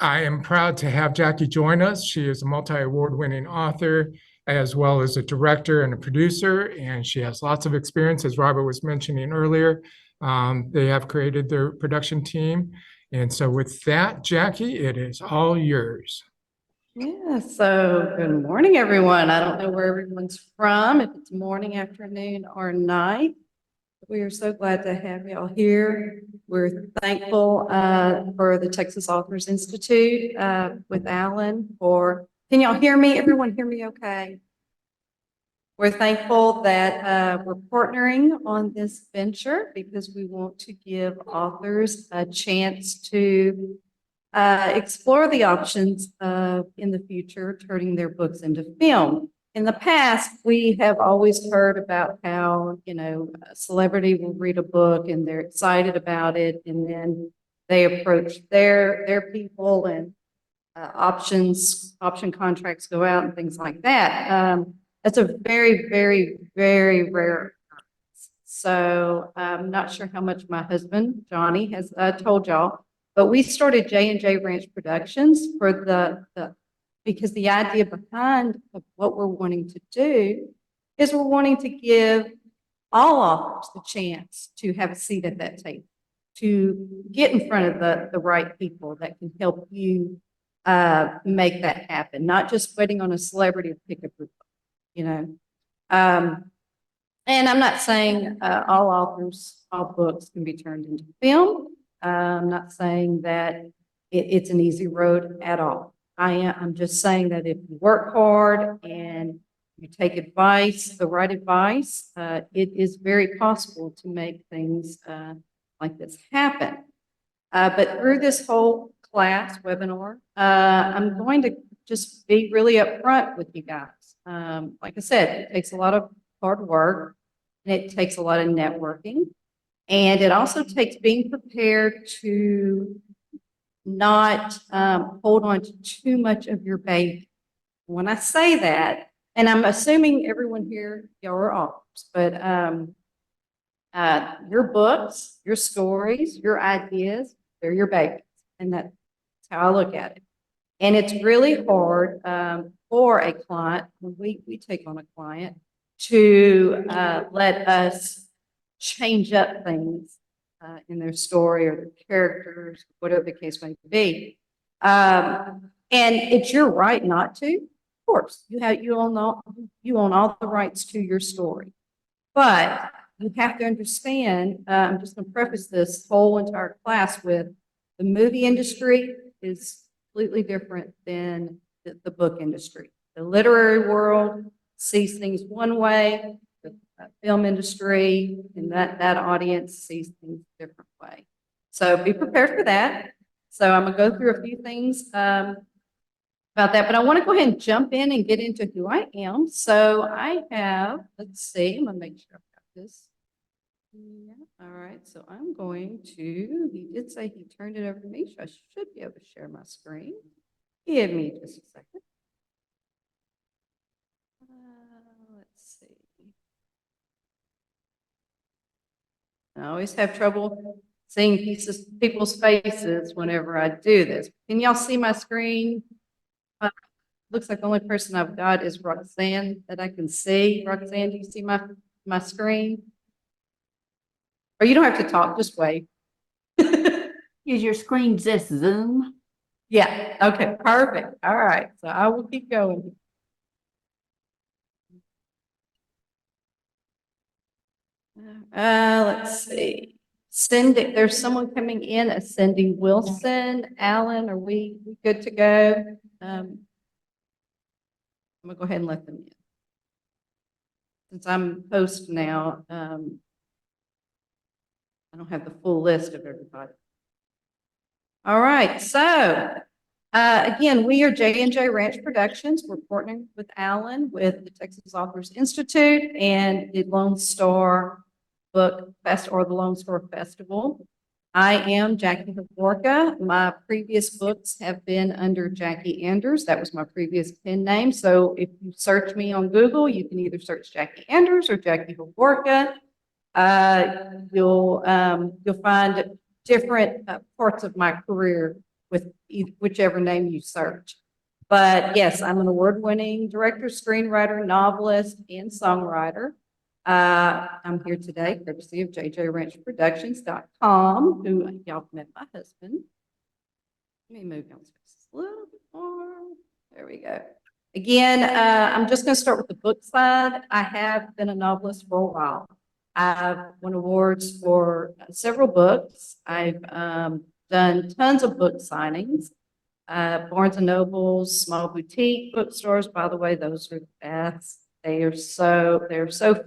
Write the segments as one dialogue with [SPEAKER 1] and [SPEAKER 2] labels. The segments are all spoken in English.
[SPEAKER 1] I am proud to have Jackie join us. She is a multi-award winning author, as well as a director and a producer, and she has lots of experience, as Robert was mentioning earlier. They have created their production team. And so with that, Jackie, it is all yours.
[SPEAKER 2] Yeah, so good morning, everyone. I don't know where everyone's from, if it's morning, afternoon, or night. We are so glad to have y'all here. We're thankful for the Texas Authors Institute with Alan can y'all hear me? Everyone hear me okay? We're thankful that we're partnering on this venture because we want to give authors a chance to explore the options of, in the future, turning their books into film. In the past, we have always heard about how, a celebrity will read a book and they're excited about it, and then they approach their people and option contracts go out and things like that. That's a very, very, very rare occurrence. So I'm not sure how much my husband, Johnny, has told y'all, but we started J&J Ranch Productions for because the idea behind of what we're wanting to do is we're wanting to give all authors the chance to have a seat at that table, to get in front of the right people that can help you make that happen, not just waiting on a celebrity to pick up your book, you know. And I'm not saying all authors, all books can be turned into film. I'm not saying that it's an easy road at all. I'm just saying that if you work hard and you take advice, the right advice, it is very possible to make things like this happen. But through this whole class webinar, I'm going to just be really upfront with you guys. Like I said, it takes a lot of hard work and it takes a lot of networking. And it also takes being prepared to not hold on to too much of your baby. When I say that, and I'm assuming everyone here, y'all are authors, but your books, your stories, your ideas, they're your babies. And that's how I look at it. And it's really hard for a client, when we take on a client, to let us change up things in their story or their characters, whatever the case may be. And it's your right not to. Of course, you own all the rights to your story. But you have to understand, I'm just going to preface this whole entire class with the movie industry is completely different than the book industry. The literary world sees things one way, the film industry and that audience sees things a different way. So be prepared for that. So I'm going to go through a few things about that, but I want to go ahead and jump in and get into who I am. So I have, let's see, I'm going to make sure I've got this. Yeah, all right, so I'm going to, he did say he turned it over to me, so I should be able to share my screen. Give me just a second. Let's see. I always have trouble seeing people's faces whenever I do this. Can y'all see my screen? Looks like the only person I've got is Roxanne that I can see. Roxanne, do you see my screen? Or you don't have to talk, just wait.
[SPEAKER 3] Is your screen just Zoom?
[SPEAKER 2] Yeah, okay, perfect. All right, so I will keep going. Let's see. Cindy, there's someone coming in, a Cindy Wilson. Alan, are we good to go? I'm gonna go ahead and let them in. Since I'm host now, I don't have the full list of everybody. All right, so again, we are J&J Ranch Productions. We're partnering with Alan with the Texas Authors Institute and the Lone Star Book Fest or the Lone Star Festival. I am Jackie Havorka. My previous books have been under Jackie Anders. That was my previous pen name. So if you search me on Google, you can either search Jackie Anders or Jackie Havorka. You'll find different parts of my career with whichever name you search. But yes, I'm an award-winning director, screenwriter, novelist, and songwriter. I'm here today courtesy of JJRanchProductions.com, who y'all met my husband. Let me move y'all's faces a little bit more. There we go. Again, I'm just going to start with the book side. I have been a novelist for a while. I've won awards for several books. I've done tons of book signings. Barnes and Nobles, small boutique bookstores. By the way, those are the best. They're so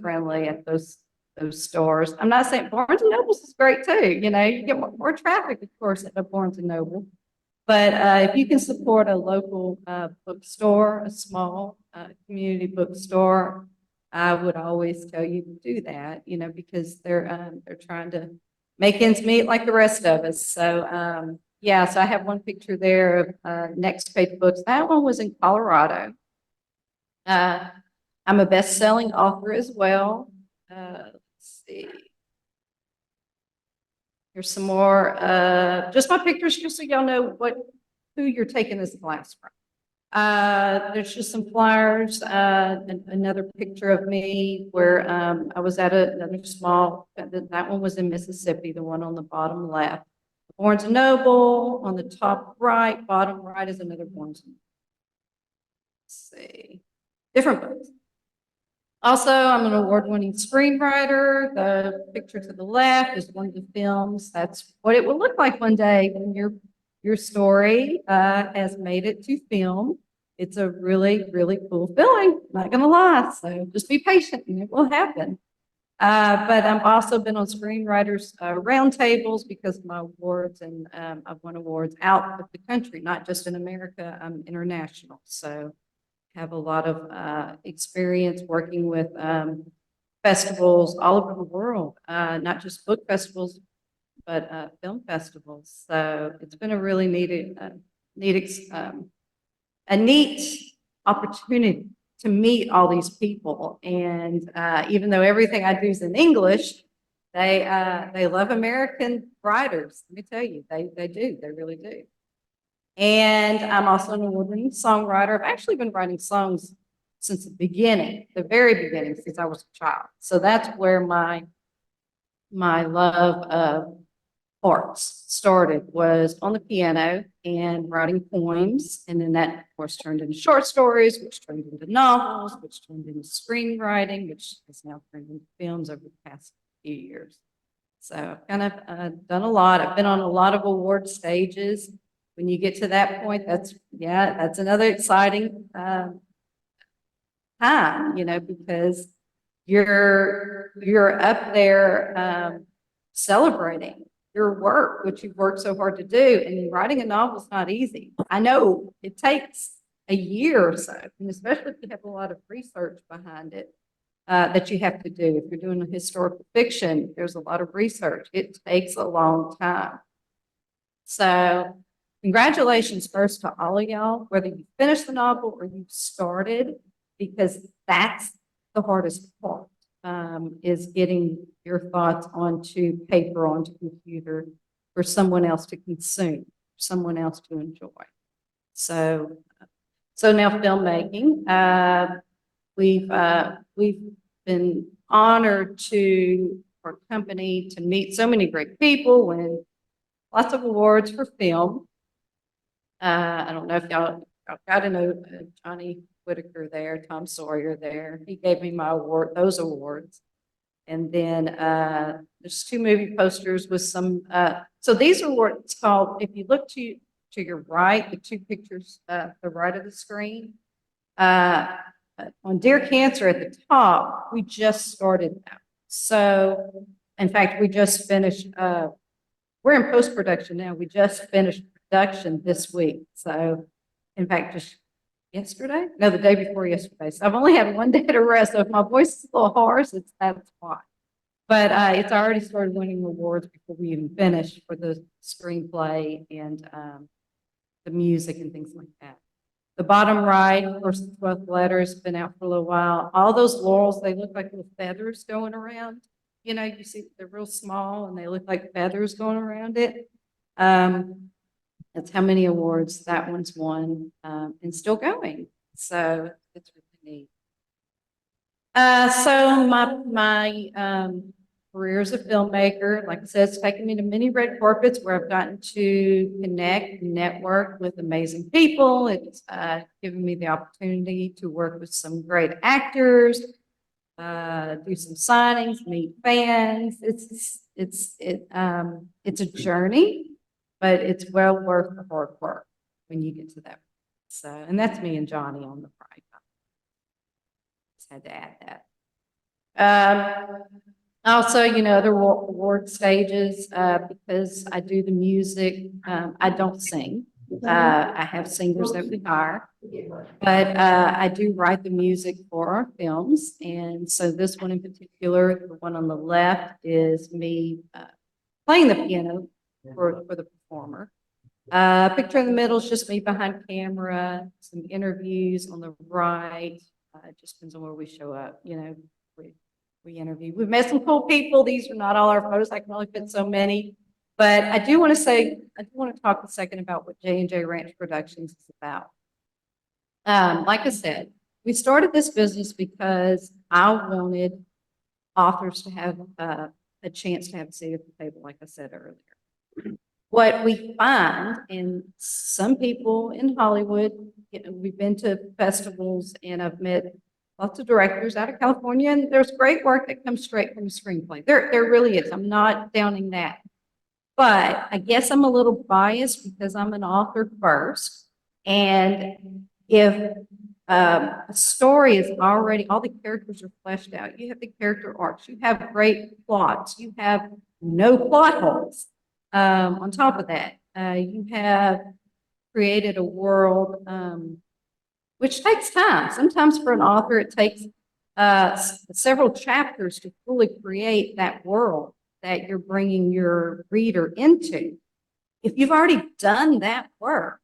[SPEAKER 2] friendly at those stores. I'm not saying Barnes and Nobles is great too. You know, you get more traffic, of course, at a Barnes and Noble. But if you can support a local bookstore, a small community bookstore, I would always tell you to do that. You know, because they're trying to make ends meet like the rest of us. So yeah, so I have one picture there of Next Page Books. That one was in Colorado. I'm a best-selling author as well. Let's see. Here's some more, just my pictures, just so y'all know who you're taking this class from. There's just some flyers, another picture of me where I was at another small, that one was in Mississippi, the one on the bottom left. Barnes and Noble on the top right, bottom right is another Barnes and Noble. Let's see, different books. Also, I'm an award-winning screenwriter. The picture to the left is one of the films. That's what it will look like one day when your story has made it to film. It's a really, really cool feeling, not gonna lie. So just be patient and it will happen. But I've also been on screenwriters roundtables because of my awards, and I've won awards out of the country, not just in America. I'm international. So have a lot of experience working with festivals all over the world, not just book festivals, but film festivals. So it's been a really a neat opportunity to meet all these people. And even though everything I do is in English, they love American writers. Let me tell you, they do, they really do. And I'm also an award-winning songwriter. I've actually been writing songs since the beginning, the very beginning, since I was a child. So that's where my love of arts started, was on the piano and writing poems. And then that, of course, turned into short stories, which turned into novels, which turned into screenwriting, which has now turned into films over the past few years. So I've kind of done a lot. I've been on a lot of award stages. When you get to that point, that's another exciting time, you know, because you're up there celebrating your work, which you've worked so hard to do. And writing a novel is not easy. I know it takes a year or so, and especially if you have a lot of research behind it that you have to do. If you're doing a historical fiction, there's a lot of research. It takes a long time. So congratulations first to all of y'all, whether you finished the novel or you started, because that's the hardest part, is getting your thoughts onto paper, onto computer, for someone else to consume, someone else to enjoy. So now filmmaking, we've been honored to, our company, to meet so many great people, win lots of awards for film. I don't know if y'all got to know Johnny Whitaker there, Tom Sawyer there. He gave me those awards. And then there's 2 movie posters with some, so these are what it's called, if you look to your right, the 2 pictures, the right of the screen, on Dear Cancer at the top, we just started that. So, in fact, we just finished, we're in post-production now. We just finished production this week. So, in fact, just yesterday? No, the day before yesterday. So I've only had one day to rest. So if my voice is a little hoarse, that's why. But it's already started winning awards before we even finish, for the screenplay and the music and things like that. The bottom right, First and 12th Letter, has been out for a little while. All those laurels, they look like little feathers going around. You know, you see they're real small and they look like feathers going around it. That's how many awards that one's won, and still going. So it's really neat. So my career as a filmmaker, like I said, it's taken me to many red carpets where I've gotten to connect and network with amazing people. It's given me the opportunity to work with some great actors, do some signings, meet fans. It's a journey, but it's well worth the hard work when you get to that. So, and that's me and Johnny on the pride. Just had to add that. Also, other award stages, because I do the music, I don't sing. I have singers that we hire, but I do write the music for our films. And so this one in particular, the one on the left, is me playing the piano for the performer. Picture in the middle is just me behind camera, some interviews on the right. It just depends on where we show up, we interview. We've met some cool people. These are not all our photos. I can only fit so many. But I do want to talk a second about what J&J Ranch Productions is about. Like I said, we started this business because I wanted authors to have a chance to have a seat at the table, like I said earlier. What we find, and some people in Hollywood, we've been to festivals and I've met lots of directors out of California, and there's great work that comes straight from a screenplay. There really is. I'm not downing that. But I guess I'm a little biased because I'm an author first. And if a story is already, all the characters are fleshed out, you have the character arcs, you have great plots, you have no plot holes. On top of that, you have created a world, which takes time. Sometimes for an author, it takes several chapters to fully create that world that you're bringing your reader into. If you've already done that work,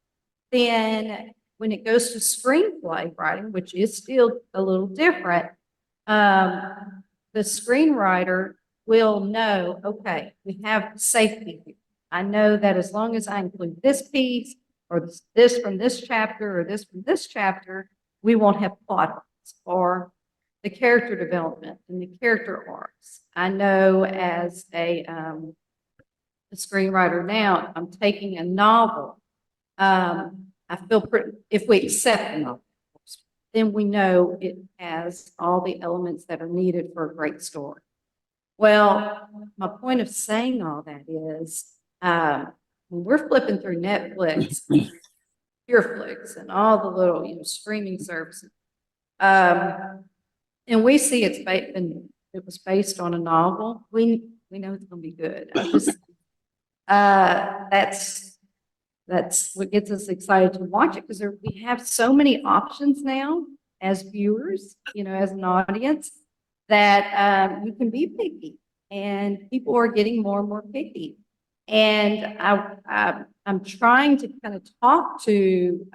[SPEAKER 2] then when it goes to screenplay writing, which is still a little different, the screenwriter will know, okay, we have safety here. I know that as long as I include this piece, or this from this chapter, or this from this chapter, we won't have plot holes, or the character development and the character arcs. I know as a screenwriter now, I'm taking a novel. I feel pretty, if we accept the novel, then we know it has all the elements that are needed for a great story. Well, my point of saying all that is, when we're flipping through Netflix, PureFlix, and all the little, streaming services, and we see it was based on a novel, we know it's going to be good. That's what gets us excited to watch it, because we have so many options now as viewers, as an audience, that you can be picky, and people are getting more and more picky. And I'm trying to kind of talk to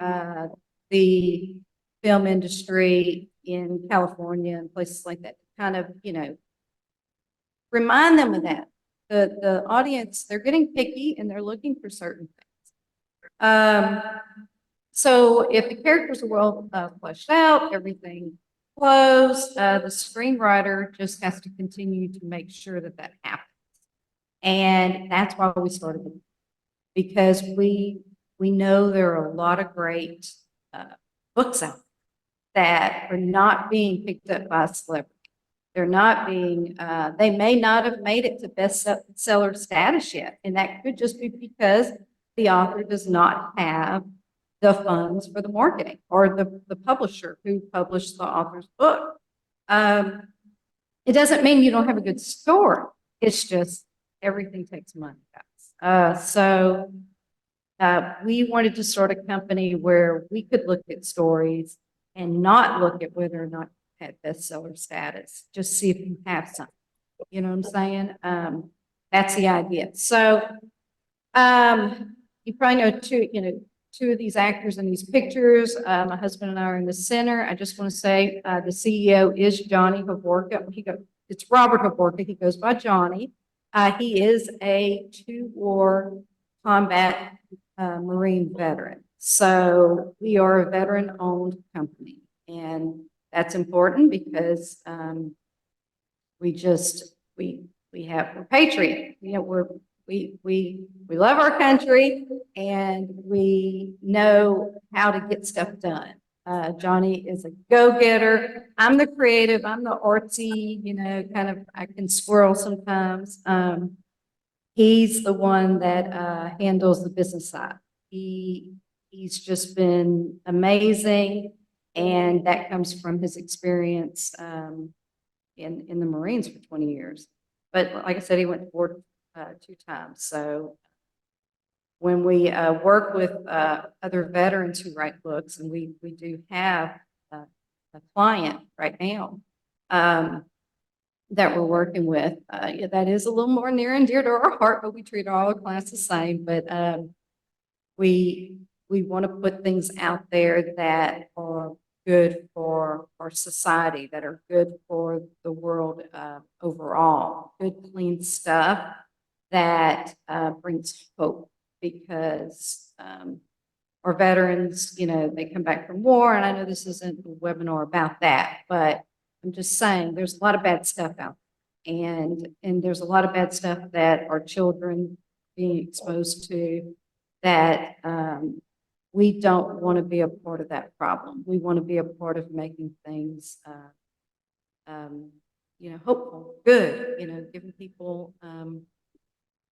[SPEAKER 2] the film industry in California and places like that, to kind of, remind them of that. The audience, they're getting picky and they're looking for certain things. So if the characters are well fleshed out, everything flows, the screenwriter just has to continue to make sure that happens. And that's why we started it, because we know there are a lot of great books out that are not being picked up by a celebrity. They're not being, they may not have made it to bestseller status yet. And that could just be because the author does not have the funds for the marketing, or the publisher who published the author's book. It doesn't mean you don't have a good story. It's just everything takes money, guys. So we wanted to start a company where we could look at stories and not look at whether or not you had bestseller status. Just see if you have something. You know what I'm saying? That's the idea. So you probably know two of these actors in these pictures. My husband and I are in the center. I just want to say the CEO is Johnny Hovorka. It's Robert Hovorka. He goes by Johnny. He is a two-war combat Marine veteran. So we are a veteran-owned company, and that's important because we're patriot. You know, we love our country and we know how to get stuff done. Johnny is a go-getter. I'm the creative. I'm the artsy, you know, kind of, I can swirl sometimes. He's the one that handles the business side. He's just been amazing, and that comes from his experience in the Marines for 20 years. But like I said, he went to board 2 times. So when we work with other veterans who write books, and we do have a client right now that we're working with, yeah, that is a little more near and dear to our heart, but we treat all our clients the same. But we want to put things out there that are good for our society, that are good for the world overall. Good, clean stuff that brings hope, because our veterans, you know, they come back from war, and I know this isn't a webinar about that, but I'm just saying there's a lot of bad stuff out there, and there's a lot of bad stuff that our children being exposed to, that we don't want to be a part of that problem. We want to be a part of making things, you know, hopeful, good, you know, giving people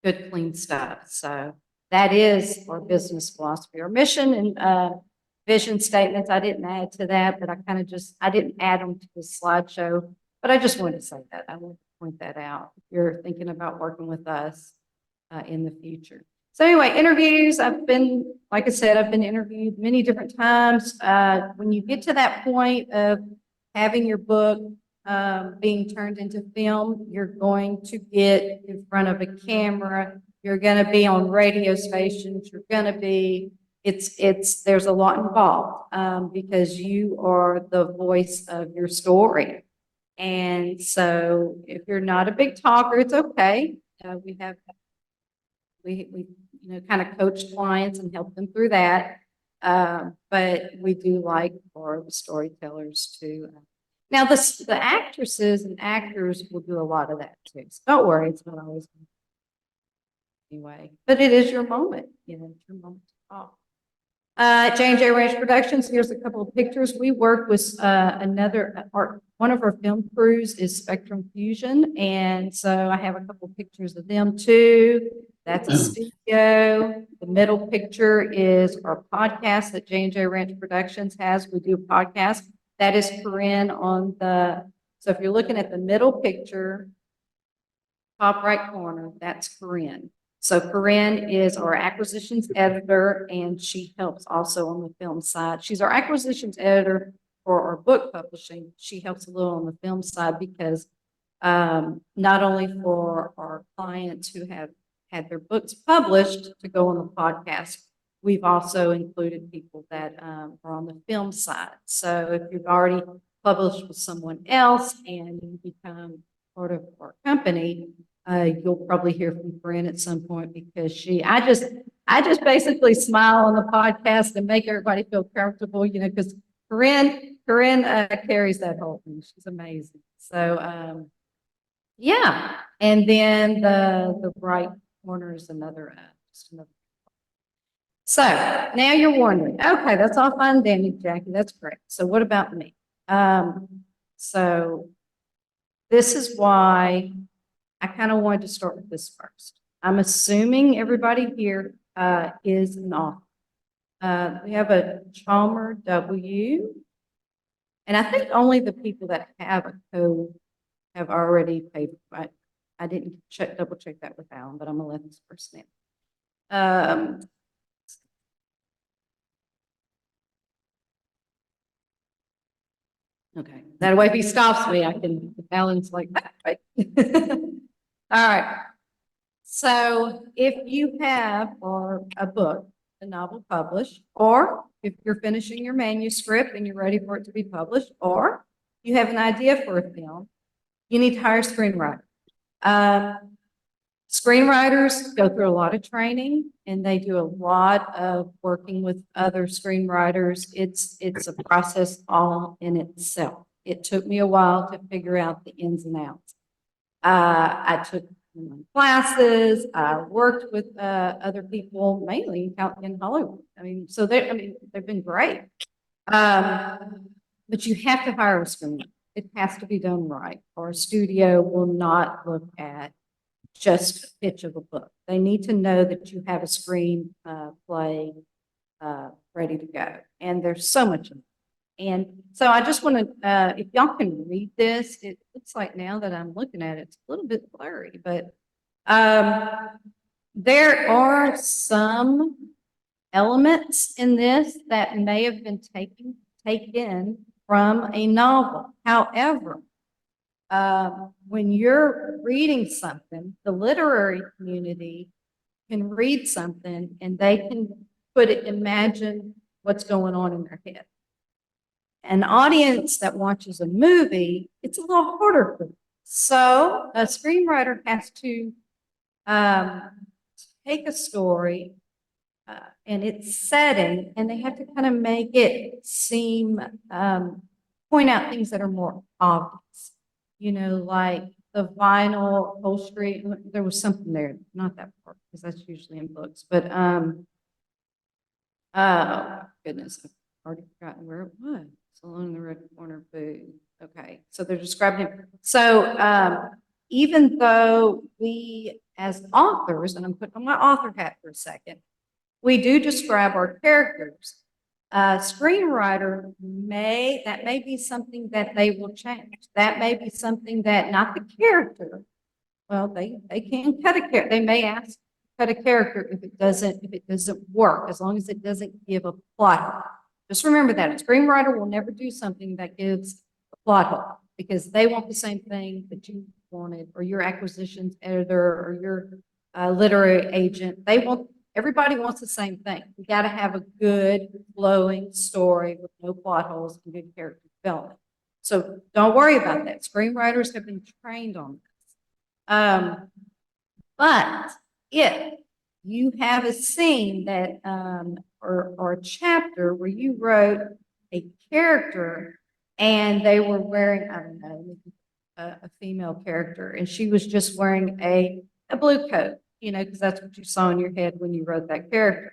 [SPEAKER 2] good, clean stuff. So that is our business philosophy, our mission and vision statements. I didn't add to that, but I didn't add them to the slideshow, but I just wanted to say that. I wanted to point that out if you're thinking about working with us in the future. So anyway, interviews, like I said, I've been interviewed many different times. When you get to that point of having your book being turned into film, you're going to get in front of a camera. You're going to be on radio stations. You're going to be, there's a lot involved because you are the voice of your story. And so if you're not a big talker, it's okay. We you know, kind of coach clients and help them through that. But we do like for the storytellers to. Now, the actresses and actors will do a lot of that too. So don't worry, it's not always anyway. But it is your moment, you know, it's your moment to talk. J&J Ranch Productions, here's a couple of pictures. We work with one of our film crews is Spectrum Fusion, and so I have a couple of pictures of them too. That's a studio. The middle picture is our podcast that J&J Ranch Productions has. We do a podcast. That is Corinne so if you're looking at the middle picture, top right corner, that's Corinne. So Corinne is our acquisitions editor, and she helps also on the film side. She's our acquisitions editor for our book publishing. She helps a little on the film side because not only for our clients who have had their books published to go on the podcast, we've also included people that are on the film side. So if you've already published with someone else and you become part of our company, you'll probably hear from Corinne at some point because I just basically smile on the podcast and make everybody feel comfortable, you know, because Corinne carries that whole thing. She's amazing. So, yeah. And then the right corner is another. So now you're wondering, okay, that's all fine, Danny, Jackie, that's great. So what about me? So this is why I kind of wanted to start with this first. I'm assuming everybody here is an author. We have a Chalmer W, and I think only the people that have a code have already paid. I didn't double check that with Alan, but I'm gonna let this person in. Okay, that way if he stops me, I can, Alan's like, right. All right. So if you have a book, a novel published, or if you're finishing your manuscript and you're ready for it to be published, or you have an idea for a film, you need to hire a screenwriter. Screenwriters go through a lot of training and they do a lot of working with other screenwriters. It's a process all in itself. It took me a while to figure out the ins and outs. I took classes, I worked with other people, mainly out in Hollywood. I mean, they've been great. But you have to hire a screenwriter. It has to be done right, or a studio will not look at just a pitch of a book. They need to know that you have a screen play ready to go. And there's so much in it. And so I just want to, if y'all can read this, it looks like now that I'm looking at it, it's a little bit blurry, but there are some elements in this that may have been taken from a novel. However, when you're reading something, the literary community can read something and they can imagine what's going on in their head. An audience that watches a movie, it's a little harder for them. So a screenwriter has to take a story and its setting, and they have to kind of make it seem, point out things that are more obvious. You know, like the vinyl upholstery. There was something there, not that part, because that's usually in books. But oh goodness, I've already forgotten where it was. It's along the red corner booth. Okay, so they're describing it. So even though we, as authors, and I'm putting on my author hat for a second, we do describe our characters. Screenwriter that may be something that they will change. That may be something that not the character. Well, they can cut a character. They may ask to cut a character if it doesn't work, as long as it doesn't give a plot hole. Just remember that a screenwriter will never do something that gives a plot hole, because they want the same thing that you wanted, or your acquisitions editor, or your literary agent. Everybody wants the same thing. We got to have a good flowing story with no plot holes and good character development. So don't worry about that. Screenwriters have been trained on this. But if you have a scene that, or a chapter where you wrote a character and they were wearing, I don't know, a female character, and she was just wearing a blue coat, you know, because that's what you saw in your head when you wrote that character.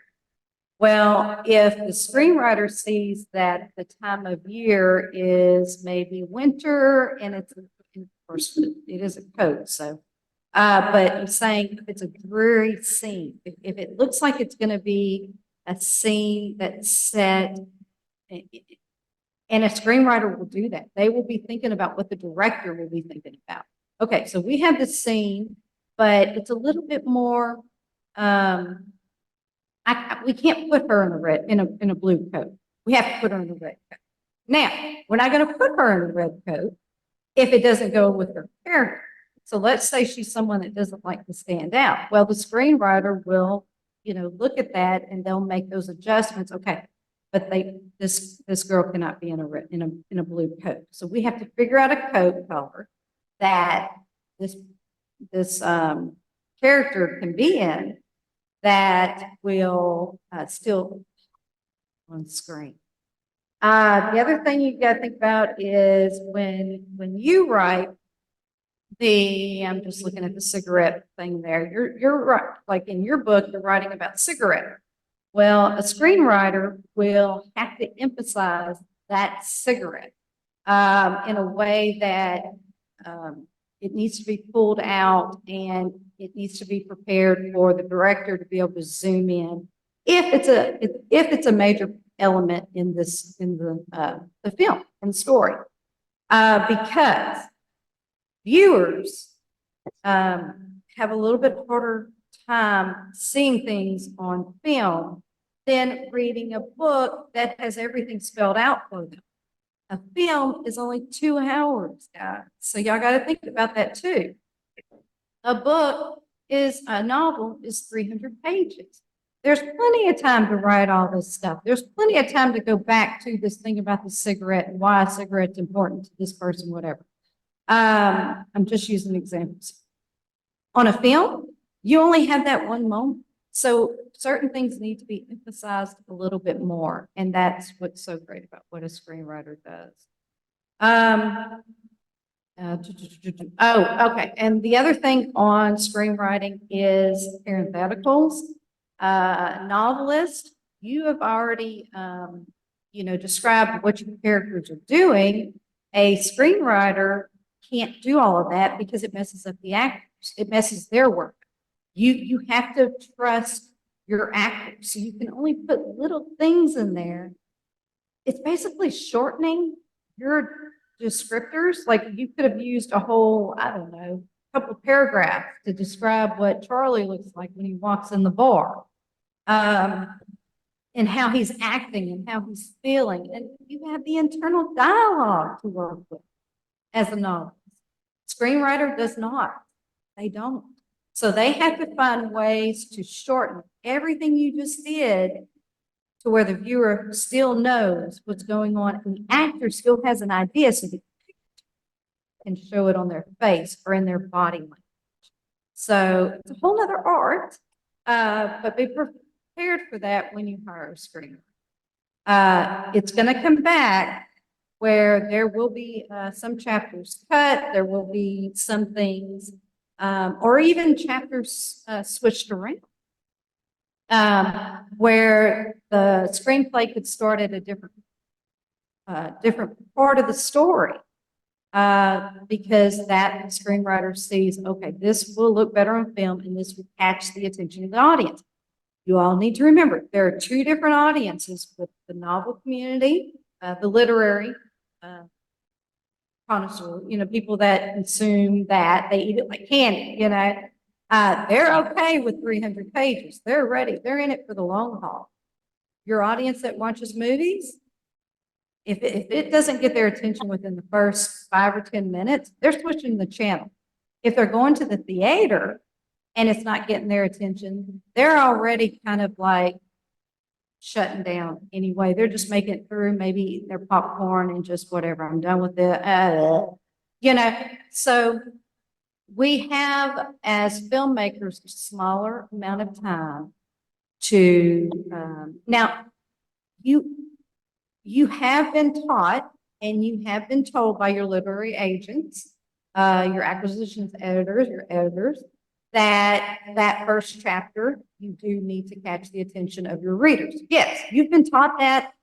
[SPEAKER 2] Well, if the screenwriter sees that the time of year is maybe winter, and of course, it is a coat, so, but I'm saying if it's a dreary scene, if it looks like it's going to be a scene that's set, and a screenwriter will do that. They will be thinking about what the director will be thinking about. Okay, so we have this scene, but it's a little bit more, we can't put her in a blue coat. We have to put her in a red coat. Now, we're not going to put her in a red coat if it doesn't go with her character. So let's say she's someone that doesn't like to stand out. Well, the screenwriter will, you know, look at that and they'll make those adjustments. Okay, but this girl cannot be in a blue coat. So we have to figure out a coat color that this character can be in that will still on screen. The other thing you got to think about is when you write I'm just looking at the cigarette thing there. You're right, like in your book, you're writing about cigarette. Well, a screenwriter will have to emphasize that cigarette in a way that it needs to be pulled out, and it needs to be prepared for the director to be able to zoom in if it's a major element in the film and story, because viewers have a little bit harder time seeing things on film than reading a book that has everything spelled out for them. A film is only 2 hours, guys. So y'all got to think about that too. A novel is 300 pages. There's plenty of time to write all this stuff. There's plenty of time to go back to this thing about the cigarette and why a cigarette's important to this person, whatever. I'm just using examples. On a film, you only have that one moment. So certain things need to be emphasized a little bit more. And that's what's so great about what a screenwriter does. Oh, okay. And the other thing on screenwriting is parentheticals. Novelist, you have already, described what your characters are doing. A screenwriter can't do all of that because it messes up the actors. It messes their work. You have to trust your actors. So you can only put little things in there. It's basically shortening your descriptors. Like you could have used a whole, I don't know, couple paragraphs to describe what Charlie looks like when he walks in the bar. And how he's acting and how he's feeling. And you have the internal dialogue to work with as a novelist. Screenwriter does not. They don't. So they have to find ways to shorten everything you just did to where the viewer still knows what's going on and the actor still has an idea so they can show it on their face or in their body language. So it's a whole nother art, but be prepared for that when you hire a screenwriter. It's going to come back where there will be some chapters cut, there will be some things, or even chapters switched around. Where the screenplay could start at a different part of the story, because that screenwriter sees, okay, this will look better on film and this will catch the attention of the audience. You all need to remember there are two different audiences with the novel community, the literary connoisseur, people that consume that, they eat it like candy, they're okay with 300 pages. They're ready. They're in it for the long haul. Your audience that watches movies, if it doesn't get their attention within the first 5 or 10 minutes, they're switching the channel. If they're going to the theater and it's not getting their attention, they're already kind of like shutting down anyway. They're just making it through, maybe eating their popcorn and just whatever. I'm done with it. So we have, as filmmakers, a smaller amount of time to, now, you have been taught and you have been told by your literary agents, your acquisitions editors, your editors, that first chapter, you do need to catch the attention of your readers. Yes, you've been taught that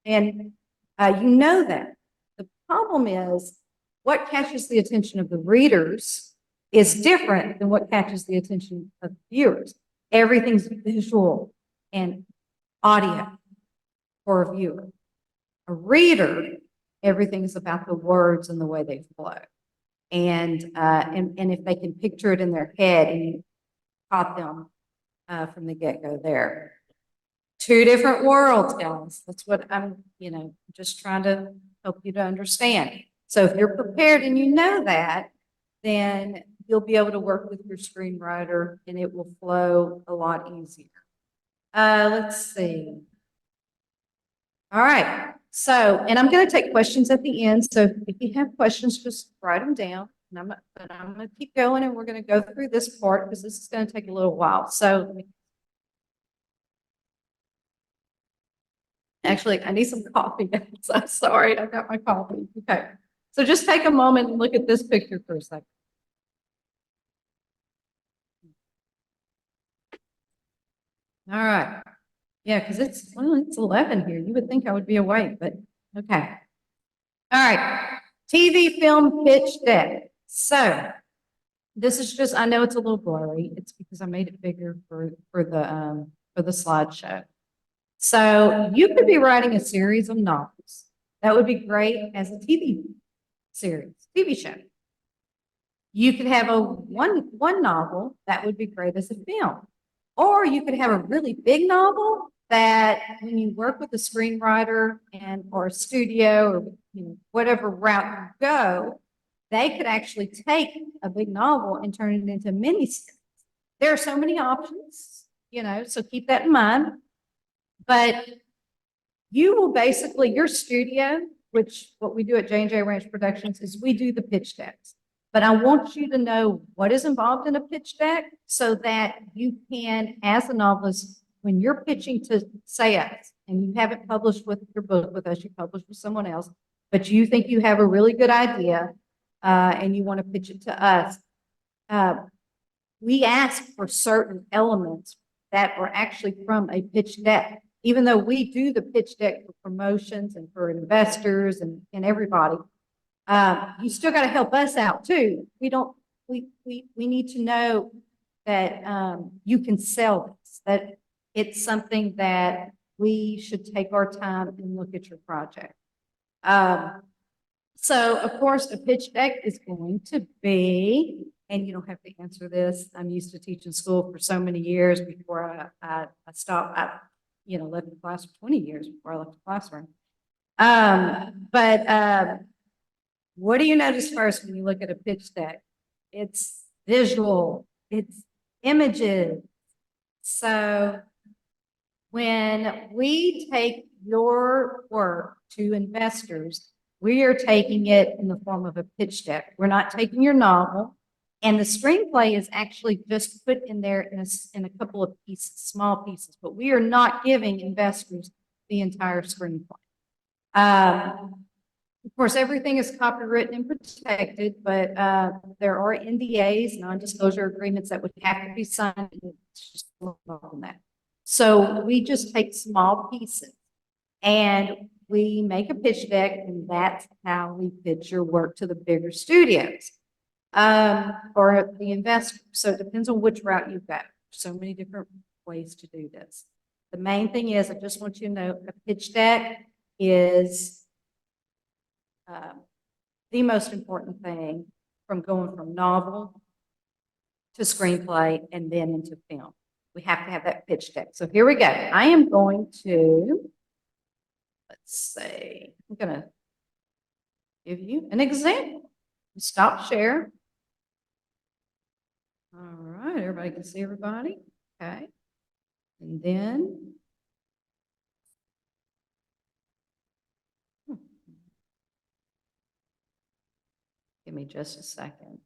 [SPEAKER 2] and you know that. The problem is what catches the attention of the readers is different than what catches the attention of viewers. Everything's visual and audio for a viewer. A reader, everything is about the words and the way they flow. And if they can picture it in their head, and you taught them from the get-go there. Two different worlds, guys. That's what I'm, just trying to help you to understand. So if you're prepared and you know that, then you'll be able to work with your screenwriter and it will flow a lot easier. Let's see. All right. So, and I'm going to take questions at the end. So if you have questions, just write them down. And I'm going to keep going and we're going to go through this part because this is going to take a little while. So actually, I need some coffee. So sorry, I've got my coffee. Okay. So just take a moment and look at this picture for a second. All right. Yeah, because it's 11 here. You would think I would be awake, but okay. All right. TV film pitch deck. So this is just, I know it's a little blurry. It's because I made it bigger for the slideshow. So you could be writing a series of novels. That would be great as a TV series, TV show. You could have a one novel that would be great as a film. Or you could have a really big novel that when you work with a screenwriter or a studio or whatever route you go, they could actually take a big novel and turn it into a miniseries. There are so many options, so keep that in mind. But you will basically, your studio, which what we do at J&J Ranch Productions is we do the pitch decks.
[SPEAKER 4] But I want you to know what is involved in a pitch deck so that you can, as a novelist, when you're pitching to say us, and you haven't published with your book with us, you published with someone else, but you think you have a really good idea, and you want to pitch it to us, we ask for certain elements that were actually from a pitch deck. Even though we do the pitch deck for promotions and for investors and everybody, you still got to help us out too. We need to know that you can sell this, that it's something that we should take our time and look at your project. So of course, a pitch deck is going to be, and you don't have to answer this. I'm used to teaching school for so many years before I stopped. I left the class for 20 years before I left the classroom. What do you notice first when you look at a pitch deck? It's visual, it's images. So when we take your work to investors, we are taking it in the form of a pitch deck. We're not taking your novel. And the screenplay is actually just put in there in a couple of pieces, small pieces, but we are not giving investors the entire screenplay. Of course, everything is copywritten and protected, but there are NDAs, non-disclosure agreements that would have to be signed. It's just on that. So we just take small pieces and we make a pitch deck, and that's how we pitch your work to the bigger studios or the investor. So it depends on which route you go. So many different ways to do this. The main thing is, I just want you to know, a pitch deck is the most important thing from going from novel to screenplay and then into film. We have to have that pitch deck. So here we go. I am going to, let's see, I'm going to give you an example. Stop share. All right, everybody can see everybody. Okay. And then, give me just a second.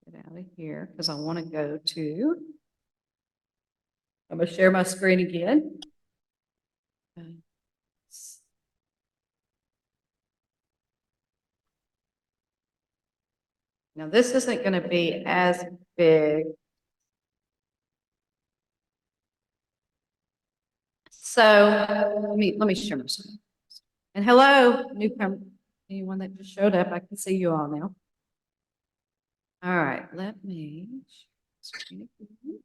[SPEAKER 4] Get out of here because I want to go to, I'm going to share my screen again. Okay. Now this isn't going to be as big. So let me share my screen. And hello, newcomer, anyone that just showed up, I can see you all now. All right, let me share screen again.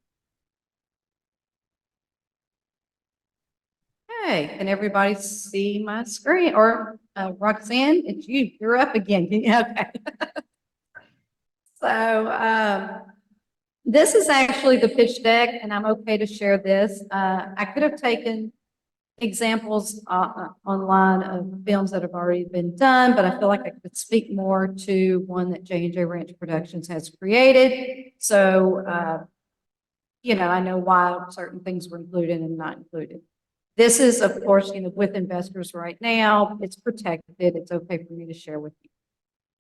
[SPEAKER 4] Hey, can everybody see my screen? Or Roxanne, it's you. You're up again. Okay. So this is actually the pitch deck, and I'm okay to share this. I could have taken examples online of films that have already been done, but I feel like I could speak more to one that J&J Ranch Productions has created. So, I know why certain things were included and not included. This is, of course, with investors right now, it's protected. It's okay for me to share with you.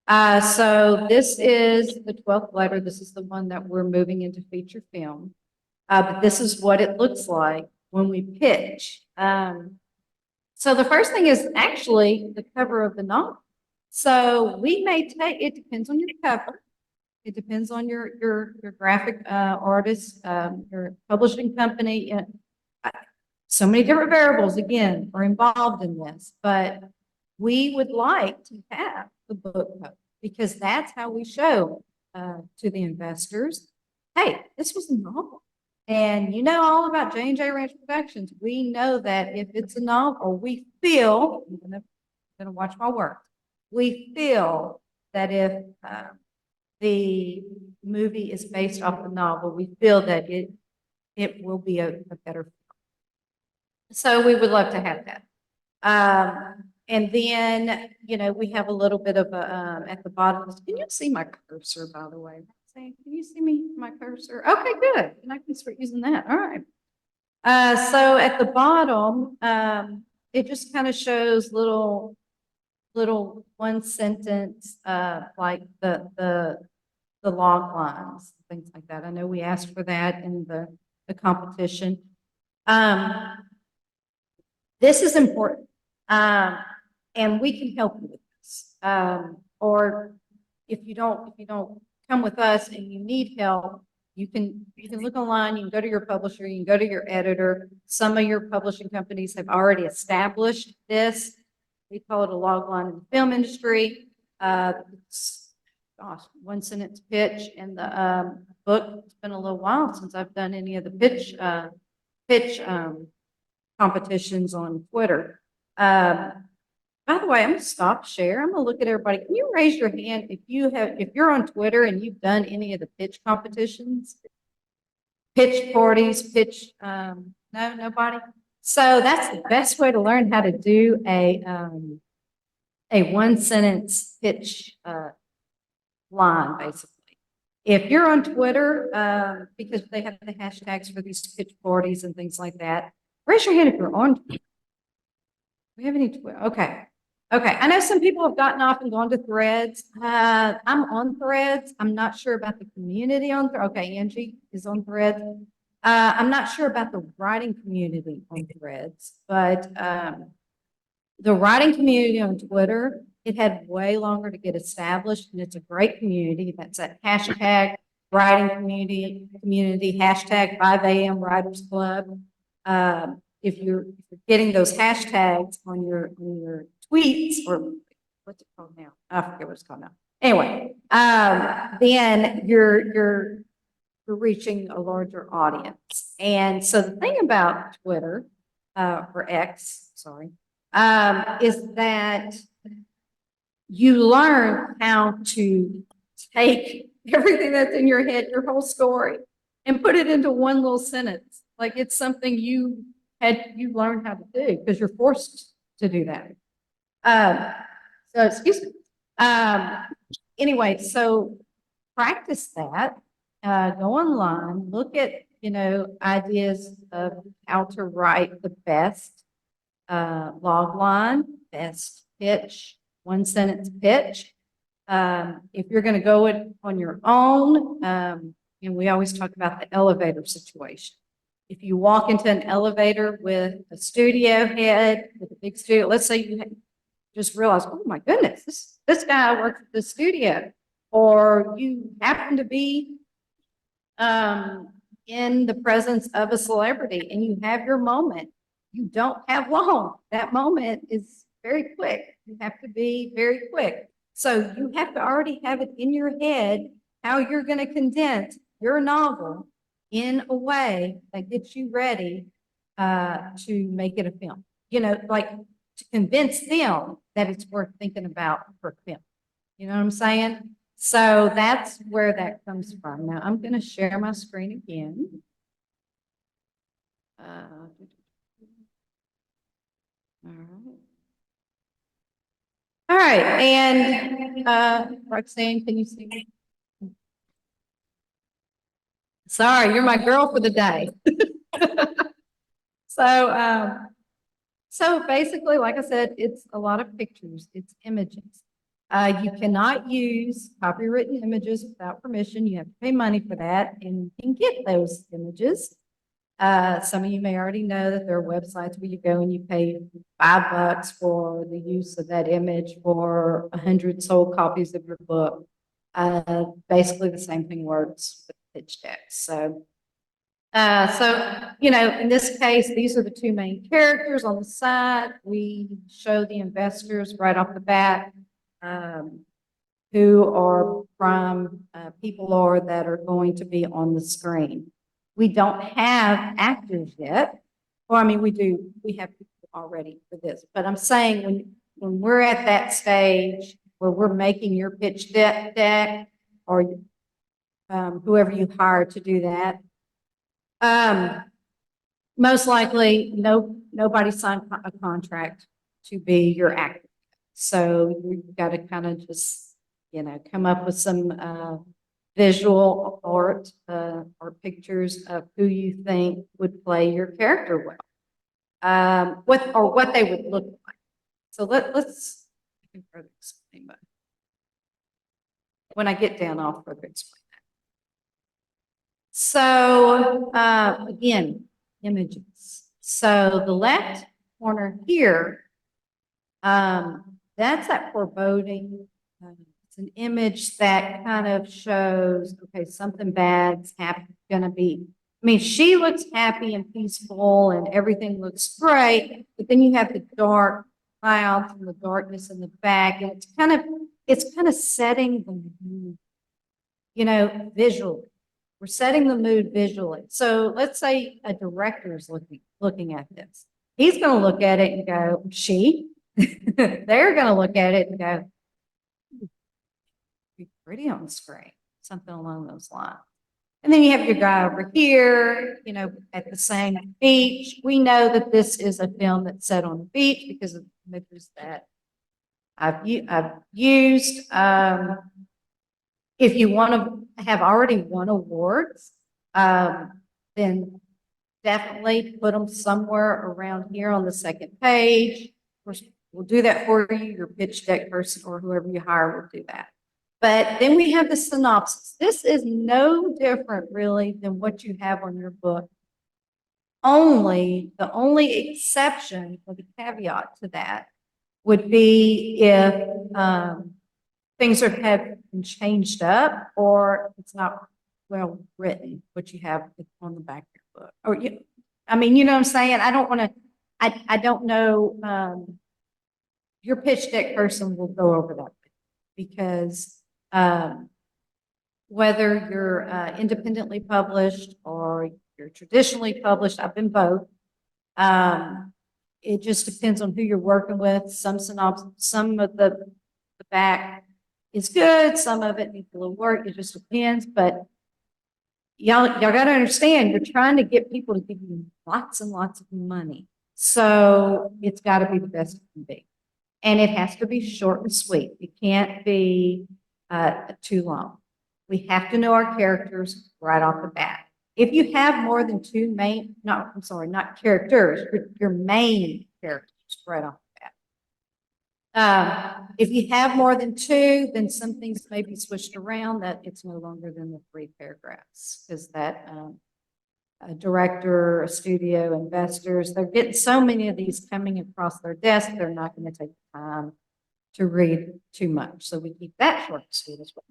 [SPEAKER 4] So this is the 12th letter. This is the one that we're moving into feature film. But this is what it looks like when we pitch. So the first thing is actually the cover of the novel. So we may take, it depends on your cover. It depends on your graphic artist, your publishing company. So many different variables, again, are involved in this, but we would like to have the book cover because that's how we show to the investors, hey, this was a novel. And you know all about J&J Ranch Productions. We know that if it's a novel, we feel, I'm gonna watch my work. We feel that if the movie is based off the novel, we feel that it will be a better film. So we would love to have that. And then, we have a little bit of a, at the bottom, can you see my cursor, by the way? Can you see my cursor? Okay, good. And I can start using that. All right. So at the bottom, it just kind of shows little little one sentence, like the log lines, things like that. I know we asked for that in the competition. This is important. And we can help you with this. Or if you don't come with us and you need help, you can look online, you can go to your publisher, you can go to your editor. Some of your publishing companies have already established this. We call it a log line in the film industry. It's, gosh, one sentence pitch in the book. It's been a little while since I've done any of the pitch competitions on Twitter. By the way, I'm gonna stop share. I'm gonna look at everybody. Can you raise your hand if you're on Twitter and you've done any of the pitch competitions? Pitch parties, no, nobody? So that's the best way to learn how to do a one sentence pitch line, basically. If you're on Twitter, because they have the hashtags for these pitch parties and things like that, raise your hand if you're on. Do we have any Twitter? Okay. Okay. I know some people have gotten off and gone to Threads. I'm on Threads. I'm not sure about the community on Threads. Okay, Angie is on Threads. I'm not sure about the writing community on Threads, but the writing community on Twitter, it had way longer to get established, and it's a great community. That's a hashtag writing community, hashtag 5 a.m. Writers Club. If you're getting those hashtags on your tweets, or what's it called now? I forget what it's called now. Anyway, then you're reaching a larger audience. And so the thing about Twitter, or X, sorry, is that you learn how to take everything that's in your head, your whole story, and put it into one little sentence. Like it's something you learned how to do because you're forced to do that. So excuse me. Anyway, so practice that. Go online, look at ideas of how to write the best log line, best pitch, one sentence pitch. If you're going to go it on your own, and we always talk about the elevator situation. If you walk into an elevator with a studio head, with a big studio, let's say you just realize, oh my goodness, this guy works at the studio, or you happen to be in the presence of a celebrity and you have your moment. You don't have long. That moment is very quick. You have to be very quick. So you have to already have it in your head how you're going to condense your novel in a way that gets you ready to make it a film. Like to convince them that it's worth thinking about for film. You know what I'm saying? So that's where that comes from. Now I'm going to share my screen again. All right. All right. And Roxanne, can you see me? Sorry, you're my girl for the day. So basically, like I said, it's a lot of pictures, it's images. You cannot use copywritten images without permission. You have to pay money for that, and you can get those images. Some of you may already know that there are websites where you go and you pay $5 for the use of that image for 100 sold copies of your book. Basically the same thing works with pitch decks. So in this case, these are the two main characters on the side. We show the investors right off the bat who are from people are that are going to be on the screen. We don't have actors yet. Well, I mean, we do. We have people already for this. But I'm saying when we're at that stage where we're making your pitch deck or whoever you hire to do that, most likely nobody signed a contract to be your actor. So you've got to kind of just, come up with some visual art or pictures of who you think would play your character well, what they would look like. So let's
[SPEAKER 2] can further explain, but when I get down, I'll further explain that. So, again, images. So the left corner here, that's that foreboding. It's an image that kind of shows, okay, something bad's gonna be. I mean, she looks happy and peaceful and everything looks great, but then you have the dark clouds and the darkness in the back, and it's kind of setting the mood, visually. We're setting the mood visually. So let's say a director is looking at this. He's going to look at it and go, they're going to look at it and go, be pretty on the screen, something along those lines. And then you have your guy over here, at the same beach. We know that this is a film that's set on the beach because of the images that I've used. If you want to have already won awards, then definitely put them somewhere around here on the second page. Of course, we'll do that for you. Your pitch deck person or whoever you hire will do that. But then we have the synopsis. This is no different really than what you have on your book. The only exception or the caveat to that would be if things have been changed up or it's not well written, what you have on the back of your book. Or you know what I'm saying? I don't know, your pitch deck person will go over that because whether you're independently published or you're traditionally published, I've been both. It just depends on who you're working with. Some of the back is good. Some of it needs a little work. It just depends. But y'all got to understand, you're trying to get people to give you lots and lots of money. So it's got to be the best it can be. And it has to be short and sweet. It can't be too long. We have to know our characters right off the bat. If you have more than not characters, your main characters right off the bat. If you have more than two, then some things may be switched around that it's no longer than the 3 paragraphs because that a director, a studio, investors, they're getting so many of these coming across their desk, they're not going to take time to read too much. So we keep that short and sweet as well.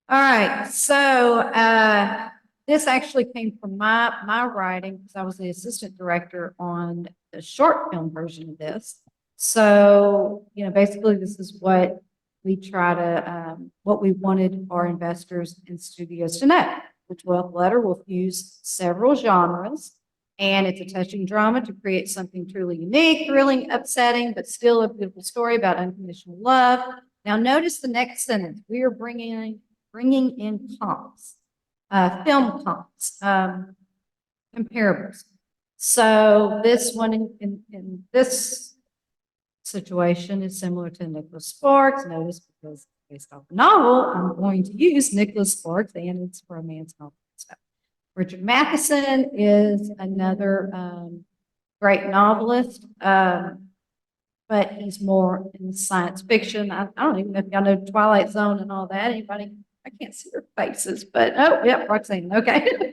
[SPEAKER 2] All right, so this actually came from my writing because I was the assistant director on the short film version of this. So, basically this is what we try to, what we wanted our investors and studios to know. The 12th letter will fuse several genres, and it's a touching drama to create something truly unique, thrilling, upsetting, but still a beautiful story about unconditional love. Now notice the next sentence. We are bringing in comps, film comps, comparables. So this one in this situation is similar to Nicholas Sparks. Notice because based off the novel, I'm going to use Nicholas Sparks and it's romance novel stuff. Richard Matheson is another great novelist, but he's more in science fiction. I don't even know if y'all know Twilight Zone and all that. Anybody? I can't see your faces, but oh, yeah, Roxanne. Okay.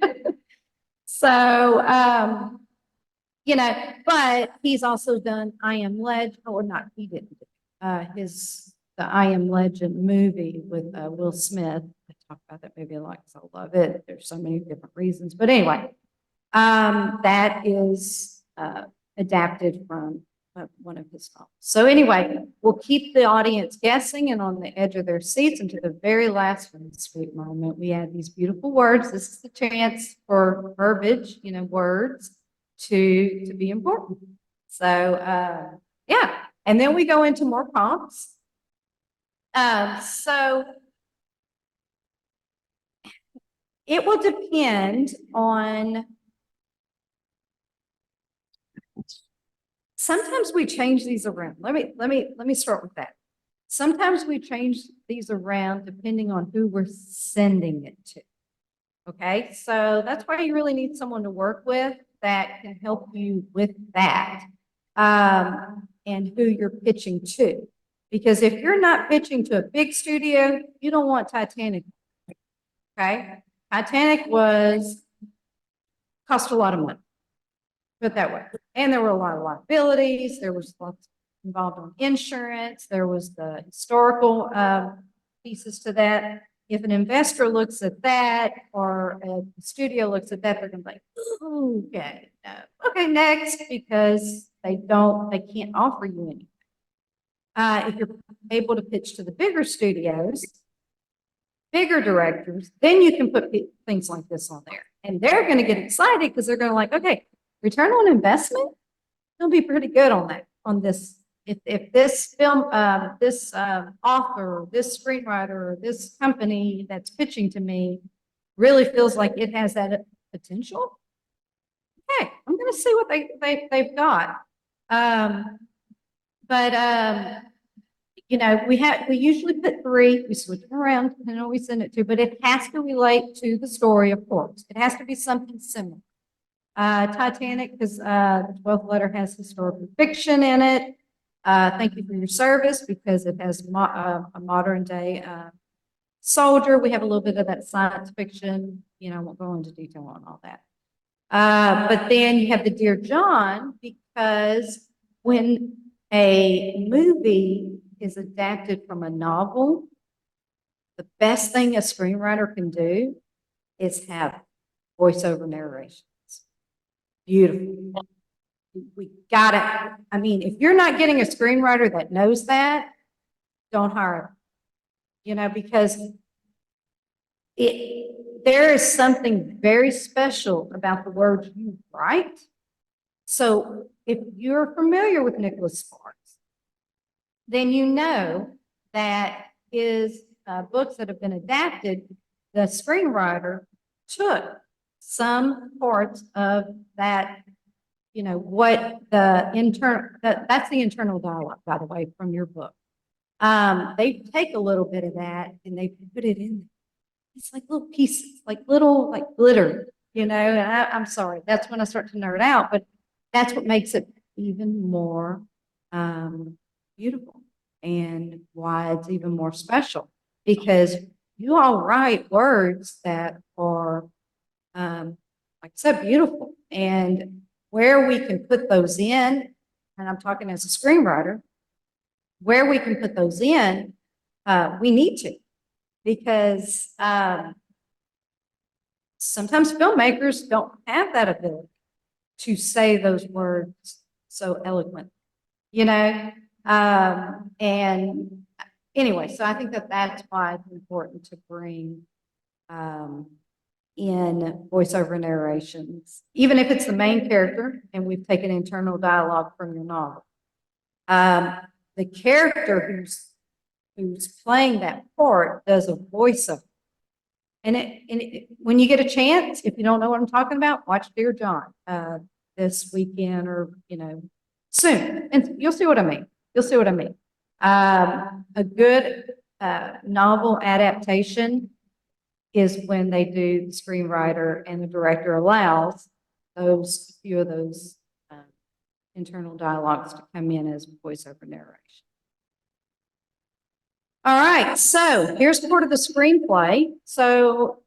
[SPEAKER 2] So, but he's also done I Am Legend, or not, he didn't. The I Am Legend movie with Will Smith. I talk about that movie a lot because I love it. There's so many different reasons. But anyway, that is adapted from one of his novels. So anyway, we'll keep the audience guessing and on the edge of their seats until the very last one, sweet moment. We add these beautiful words. This is the chance for verbiage, words to be important. So yeah, and then we go into more prompts. So it will depend on, sometimes we change these around. Let me start with that. Sometimes we change these around depending on who we're sending it to. Okay, so that's why you really need someone to work with that can help you with that.
[SPEAKER 4] and who you're pitching to. Because if you're not pitching to a big studio, you don't want Titanic. Okay? Titanic cost a lot of money. Put it that way. And there were a lot of liabilities. There was lots involved on insurance. There was the historical pieces to that. If an investor looks at that or a studio looks at that, they're going to be like, okay, no. Okay, next, because they can't offer you anything. If you're able to pitch to the bigger studios, bigger directors, then you can put things like this on there. And they're going to get excited because they're going to like, okay, return on investment, they'll be pretty good on that, on this. If this film, this author, this screenwriter, or this company that's pitching to me really feels like it has that potential, okay, I'm going to see what they've got. You know, we usually put 3. We switch them around depending on who we send it to, but it has to relate to the story, of course. It has to be something similar. Titanic, because the 12th letter has historical fiction in it. Thank you for your service, because it has a modern day soldier. We have a little bit of that science fiction. You know, I won't go into detail on all that. But then you have the Dear John, because when a movie is adapted from a novel, the best thing a screenwriter can do is have voiceover narration. Beautiful. We got it. I mean, if you're not getting a screenwriter that knows that, don't hire them. You know, because there is something very special about the words you write. So if you're familiar with Nicholas Sparks, then you know that his books that have been adapted, the screenwriter took some parts of that, you know, what the that's the internal dialogue, by the way, from your book. They take a little bit of that and they put it in. It's like little pieces, like little, like glitter, you know, and I'm sorry, that's when I start to nerd out, but that's what makes it even more beautiful and why it's even more special, because you all write words that are, like I said, beautiful. And where we can put those in, and I'm talking as a screenwriter, where we can put those in, we need to, because sometimes filmmakers don't have that ability to say those words so eloquently, you know? And anyway, so I think that that's why it's important to bring in voiceover narrations, even if it's the main character and we've taken internal dialogue from your novel. The character who's playing that part does a voiceover. And when you get a chance, if you don't know what I'm talking about, watch Dear John this weekend, or, you know, soon, and you'll see what I mean. You'll see what I mean. A good novel adaptation is when they do the screenwriter and the director allows those few of those internal dialogues to come in as voiceover narration. All right, so here's part of the screenplay. So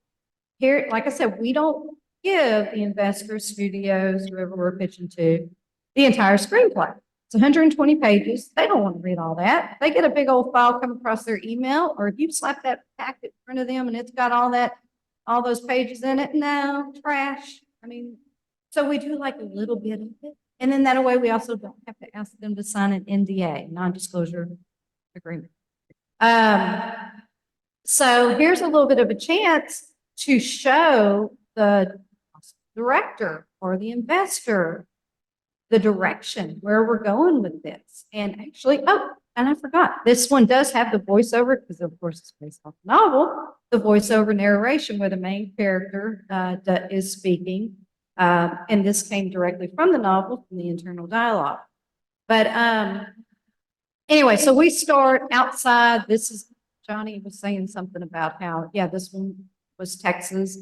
[SPEAKER 4] here, like I said, we don't give the investors, studios, whoever we're pitching to, the entire screenplay. It's 120 pages. They don't want to read all that. They get a big old file come across their email, or if you slap that packet in front of them and it's got all those pages in it, no, trash. I mean, so we do like a little bit of it. And then that way we also don't have to ask them to sign an NDA, non-disclosure agreement. So here's a little bit of a chance to show the director or the investor the direction where we're going with this. And actually, oh, and I forgot, this one does have the voiceover, because of course it's based off the novel, the voiceover narration where the main character is speaking. And this came directly from the novel, from the internal dialogue. But anyway, so we start outside. This is, Johnny was saying something about how, yeah, this one was Texas.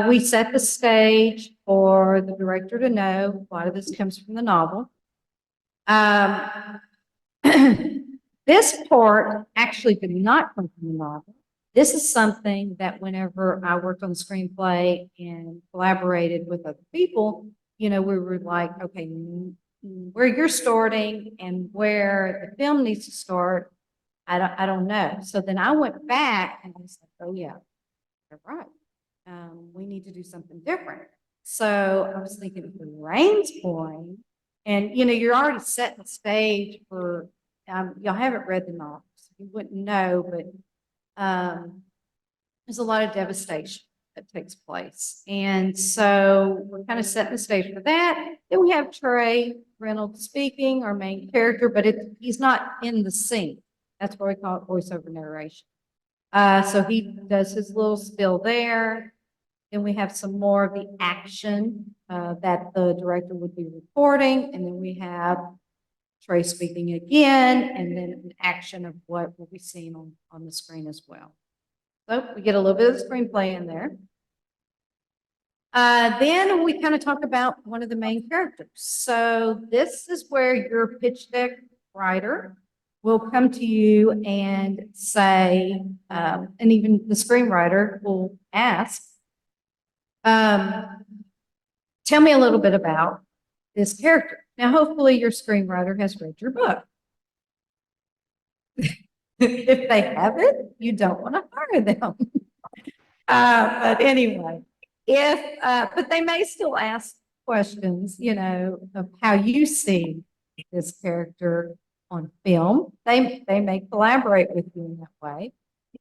[SPEAKER 4] We set the stage for the director to know a lot of this comes from the novel. Um, this part actually did not come from the novel. This is something that whenever I worked on the screenplay and collaborated with other people, we were like, okay, where you're starting and where the film needs to start, I don't know. So then I went back and I was like, oh yeah, you're right. We need to do something different. So I was thinking if the rain's pouring, and you're already setting the stage for, y'all haven't read the novel, so you wouldn't know, but there's a lot of devastation that takes place. And so we're kind of setting the stage for that. Then we have Trey Reynolds speaking, our main character, but he's not in the scene. That's why we call it voiceover narration. So he does his little spiel there. Then we have some more of the action that the director would be recording. And then we have Trey speaking again, and then an action of what will be seen on the screen as well. So we get a little bit of the screenplay in there. Then we kind of talk about one of the main characters. So this is where your pitch deck writer will come to you and say, and even the screenwriter will ask, tell me a little bit about this character. Now, hopefully your screenwriter has read your book. If they haven't, you don't want to hire them. But anyway, but they may still ask questions, of how you see this character on film. They may collaborate with you in that way.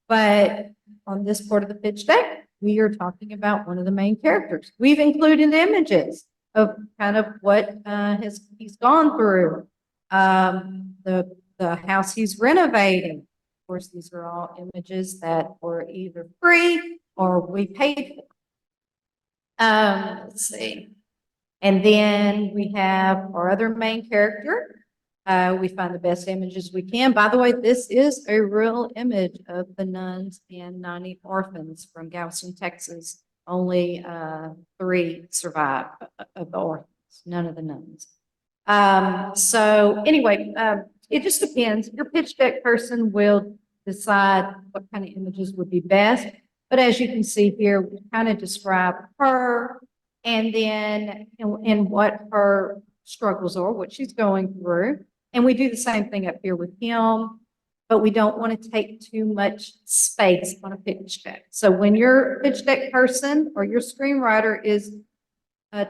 [SPEAKER 4] But on this part of the pitch deck, we are talking about one of the main characters. We've included images of kind of what he's gone through, the house he's renovating. Of course, these are all images that were either free or we paid for. Let's see. And then we have our other main character. We find the best images we can. By the way, this is a real image of the nuns and 90 orphans from Galveston, Texas. Only 3 survived of the orphans, none of the nuns. So anyway, it just depends. Your pitch deck person will decide what kind of images would be best. But as you can see here, we kind of describe her and then and what her struggles are, what she's going through. And we do the same thing up here with him, but we don't want to take too much space on a pitch deck. So when your pitch deck person or your screenwriter is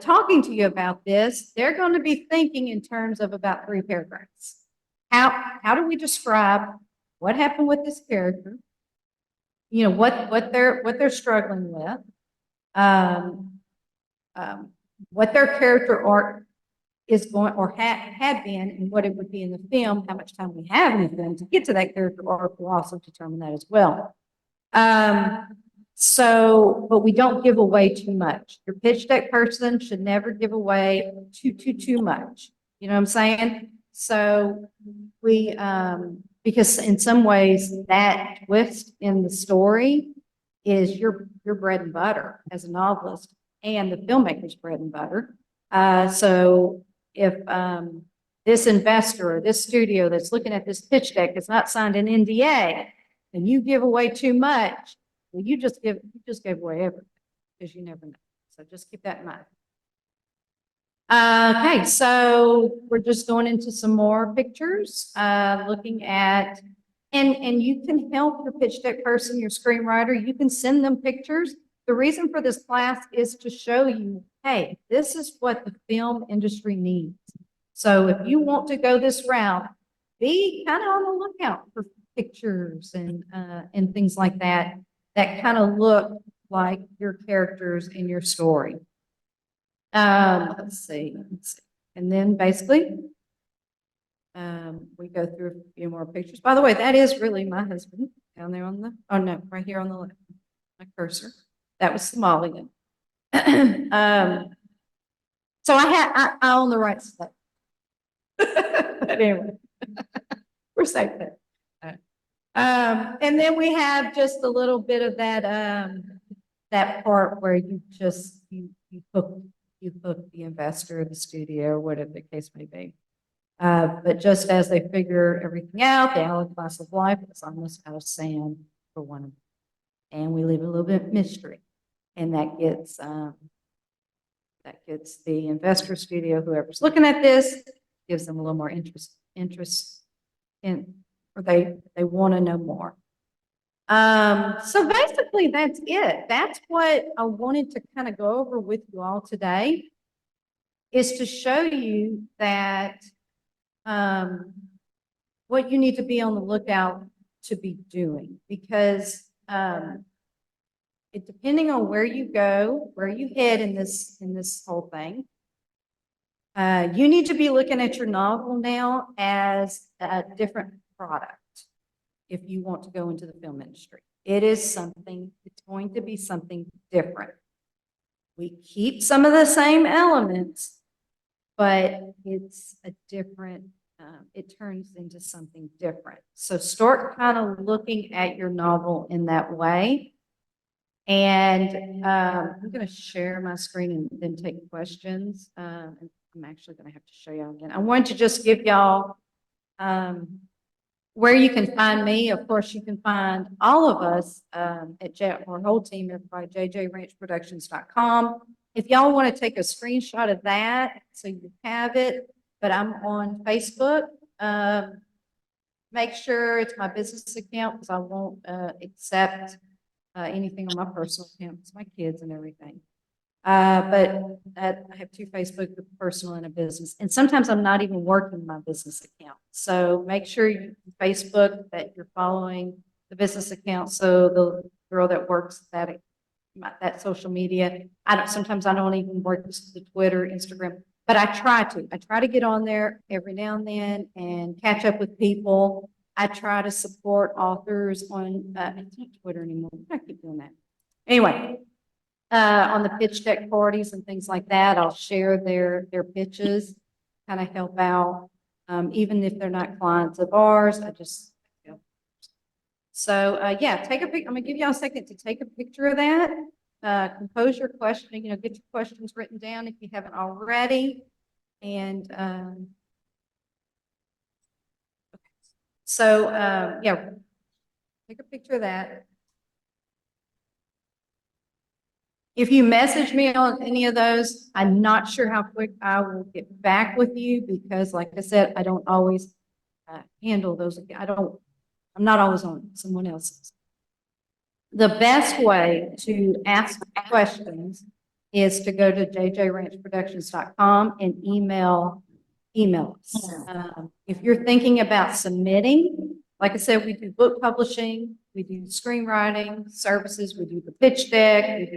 [SPEAKER 4] talking to you about this, they're going to be thinking in terms of about 3 paragraphs. How do we describe what happened with this character? What they're struggling with, what their character arc is going or had been, and what it would be in the film. How much time we have in the film to get to that character arc will also determine that as well. But we don't give away too much. Your pitch deck person should never give away too much. You know what I'm saying? So we, because in some ways that twist in the story is your bread and butter as a novelist and the filmmaker's bread and butter. So if this investor or this studio that's looking at this pitch deck has not signed an NDA and you give away too much, well, you just gave away everything because you never know. So just keep that in mind. Okay, so we're just going into some more pictures, looking at, and you can help your pitch deck person, your screenwriter, you can send them pictures. The reason for this class is to show you, hey, this is what the film industry needs. So if you want to go this route, be kind of on the lookout for pictures and things like that, that kind of look like your characters in your story. Let's see. And then basically, we go through a few more pictures. By the way, that is really my husband down there on the, oh no, right here on the left, my cursor. That was Somalian. So I own the rights to that. But anyway, we're safe there. And then we have just a little bit of that, that part where you hook the investor, the studio, whatever the case may be. But just as they figure everything out, the hourglass of life is almost out of sand for one of them. And we leave a little bit of mystery. And that gets the investor studio, whoever's looking at this, gives them a little more interest in, or they want to know more. So basically that's it. That's what I wanted to kind of go over with you all today, is to show you that what you need to be on the lookout to be doing, because it depending on where you go, where you head in this whole thing, you need to be looking at your novel now as a different product if you want to go into the film industry. It's going to be something different. We keep some of the same elements, but it's a different, it turns into something different. So start kind of looking at your novel in that way. And I'm going to share my screen and then take questions. And I'm actually going to have to show y'all again. I want to just give y'all where you can find me. Of course, you can find all of us at our whole team, everybody, jjranchproductions.com. If y'all want to take a screenshot of that so you have it, but I'm on Facebook. Make sure it's my business account because I won't accept anything on my personal account. It's my kids and everything. But I have two Facebook, a personal and a business. And sometimes I'm not even working my business account. So make sure you Facebook that you're following the business account. So the girl that works that social media, sometimes I don't even work the Twitter, Instagram, but I try to get on there every now and then and catch up with people. I try to support authors on, it's not Twitter anymore. I keep doing that. Anyway, on the pitch deck parties and things like that, I'll share their pitches, kind of help out. Even if they're not clients of ours, I just, you know. So, yeah, take a pic. I'm gonna give y'all a second to take a picture of that. Compose your question, get your questions written down if you haven't already. And, so, yeah, take a picture of that. If you message me on any of those, I'm not sure how quick I will get back with you because, like I said, I don't always handle those. I'm not always on someone else's. The best way to ask questions is to go to jjranchproductions.com and email us. If you're thinking about submitting, like I said, we do book publishing, we do screenwriting services, we do the pitch deck,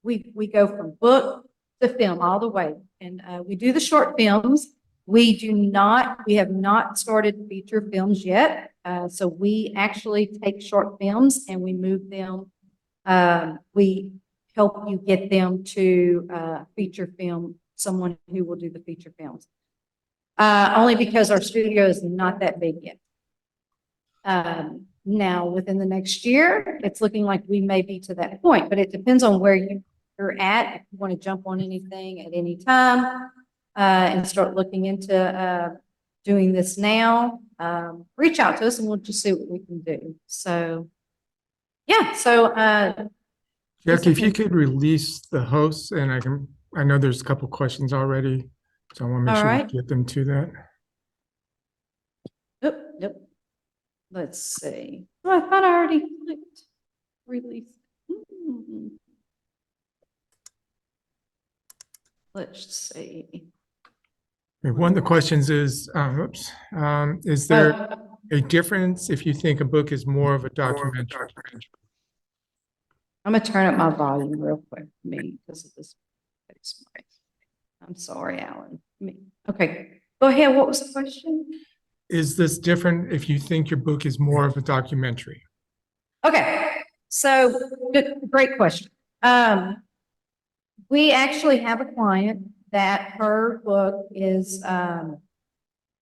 [SPEAKER 4] we go from book to film all the way. And we do the short films. We have not started feature films yet. So we actually take short films and we move them. We help you get them to feature film, someone who will do the feature films. Only because our studio is not that big yet. Now, within the next year, it's looking like we may be to that point, but it depends on where you're at. If you want to jump on anything at any time and start looking into doing this now, reach out to us and we'll just see what we can do. So, yeah. So,
[SPEAKER 1] Jackie, if you could release the hosts, and I know there's a couple questions already, so I want to make sure we get them to that.
[SPEAKER 2] Yep. Let's see. Oh, I thought I already clicked release. Let's see.
[SPEAKER 1] One of the questions is, is there a difference if you think a book is more of a documentary?
[SPEAKER 2] I'm gonna turn up my volume real quick for me because of this. I'm sorry, Alan. Okay, go ahead. What was the question?
[SPEAKER 1] Is this different if you think your book is more of a documentary?
[SPEAKER 2] Okay, so great question. We actually have a client that her book is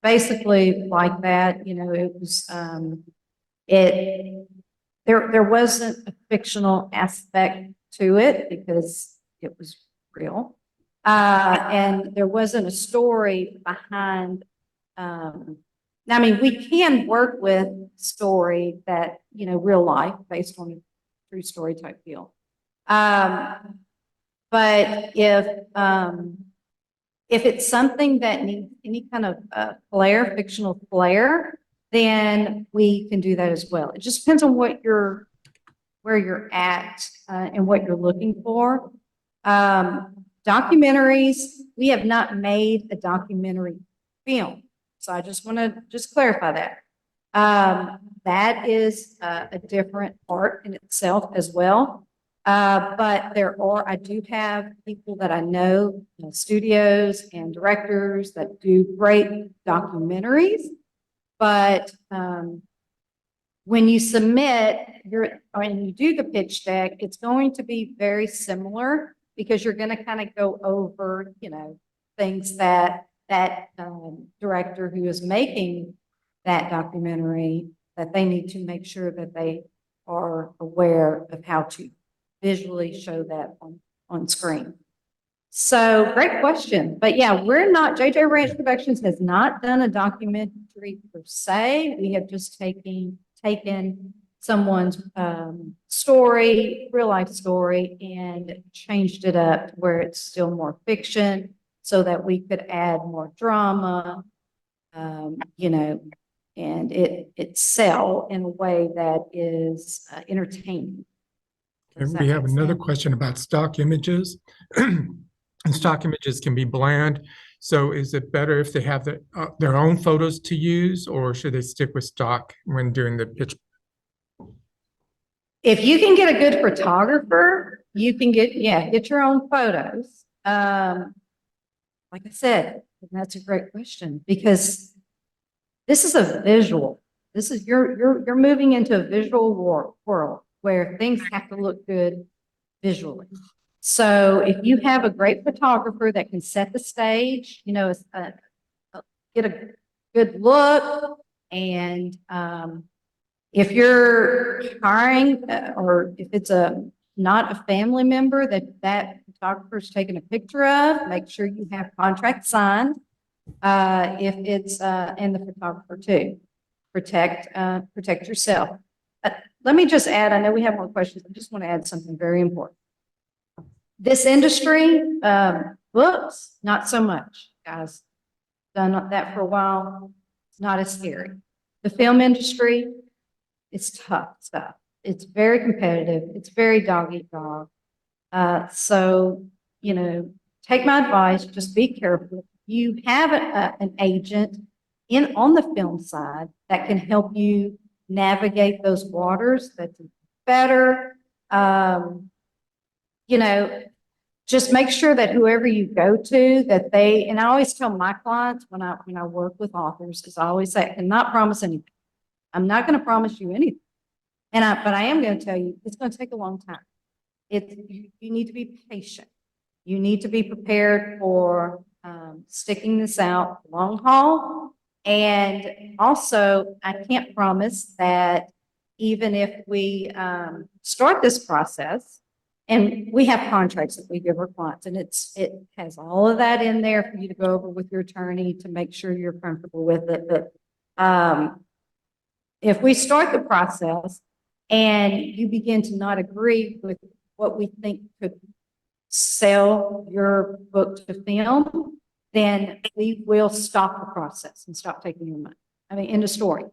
[SPEAKER 2] basically like that. It was there wasn't a fictional aspect to it because it was real.
[SPEAKER 4] And there wasn't a story behind, I mean, we can work with story that, real life based on a true story type deal. But if it's something that needs any kind of flair, fictional flair, then we can do that as well. It just depends on where you're at and what you're looking for. Documentaries, we have not made a documentary film. So I just want to clarify that. That is a different art in itself as well. But I do have people that I know, studios and directors that do great documentaries. But when you submit and you do the pitch deck, it's going to be very similar because you're going to kind of go over, things that director who is making that documentary, that they need to make sure that they are aware of how to visually show that on screen. So great question. But yeah, JJ Ranch Productions has not done a documentary per se. We have just taken someone's story, real life story, and changed it up where it's still more fiction so that we could add more drama, and it sell in a way that is entertaining.
[SPEAKER 1] And we have another question about stock images. And stock images can be bland. So is it better if they have their own photos to use, or should they stick with stock when doing the pitch?
[SPEAKER 4] If you can get a good photographer, you can get your own photos. Like I said, that's a great question because this is a visual. This is you're moving into a visual world where things have to look good visually. So if you have a great photographer that can set the stage, get a good look, and if you're hiring or if it's not a family member that photographer's taking a picture of, make sure you have contract signed. If it's and the photographer too, protect yourself. Let me just add, I know we have more questions. I just want to add something very important. This industry, books, not so much, guys. Done that for a while. It's not as scary. The film industry, it's tough stuff. It's very competitive. It's very dog eat dog. So, take my advice. Just be careful. You have an agent on the film side that can help you navigate those waters. That's better. Just make sure that whoever you go to, and I always tell my clients when I work with authors, is I always say, I cannot promise anything. I'm not going to promise you anything. But I am going to tell you, it's going to take a long time. You need to be patient. You need to be prepared for sticking this out long haul. And also, I can't promise that even if we start this process, and we have contracts that we give our clients, and it has all of that in there for you to go over with your attorney to make sure you're comfortable with it. But if we start the process and you begin to not agree with what we think could sell your book to film, then we will stop the process and stop taking your money. I mean, end of story.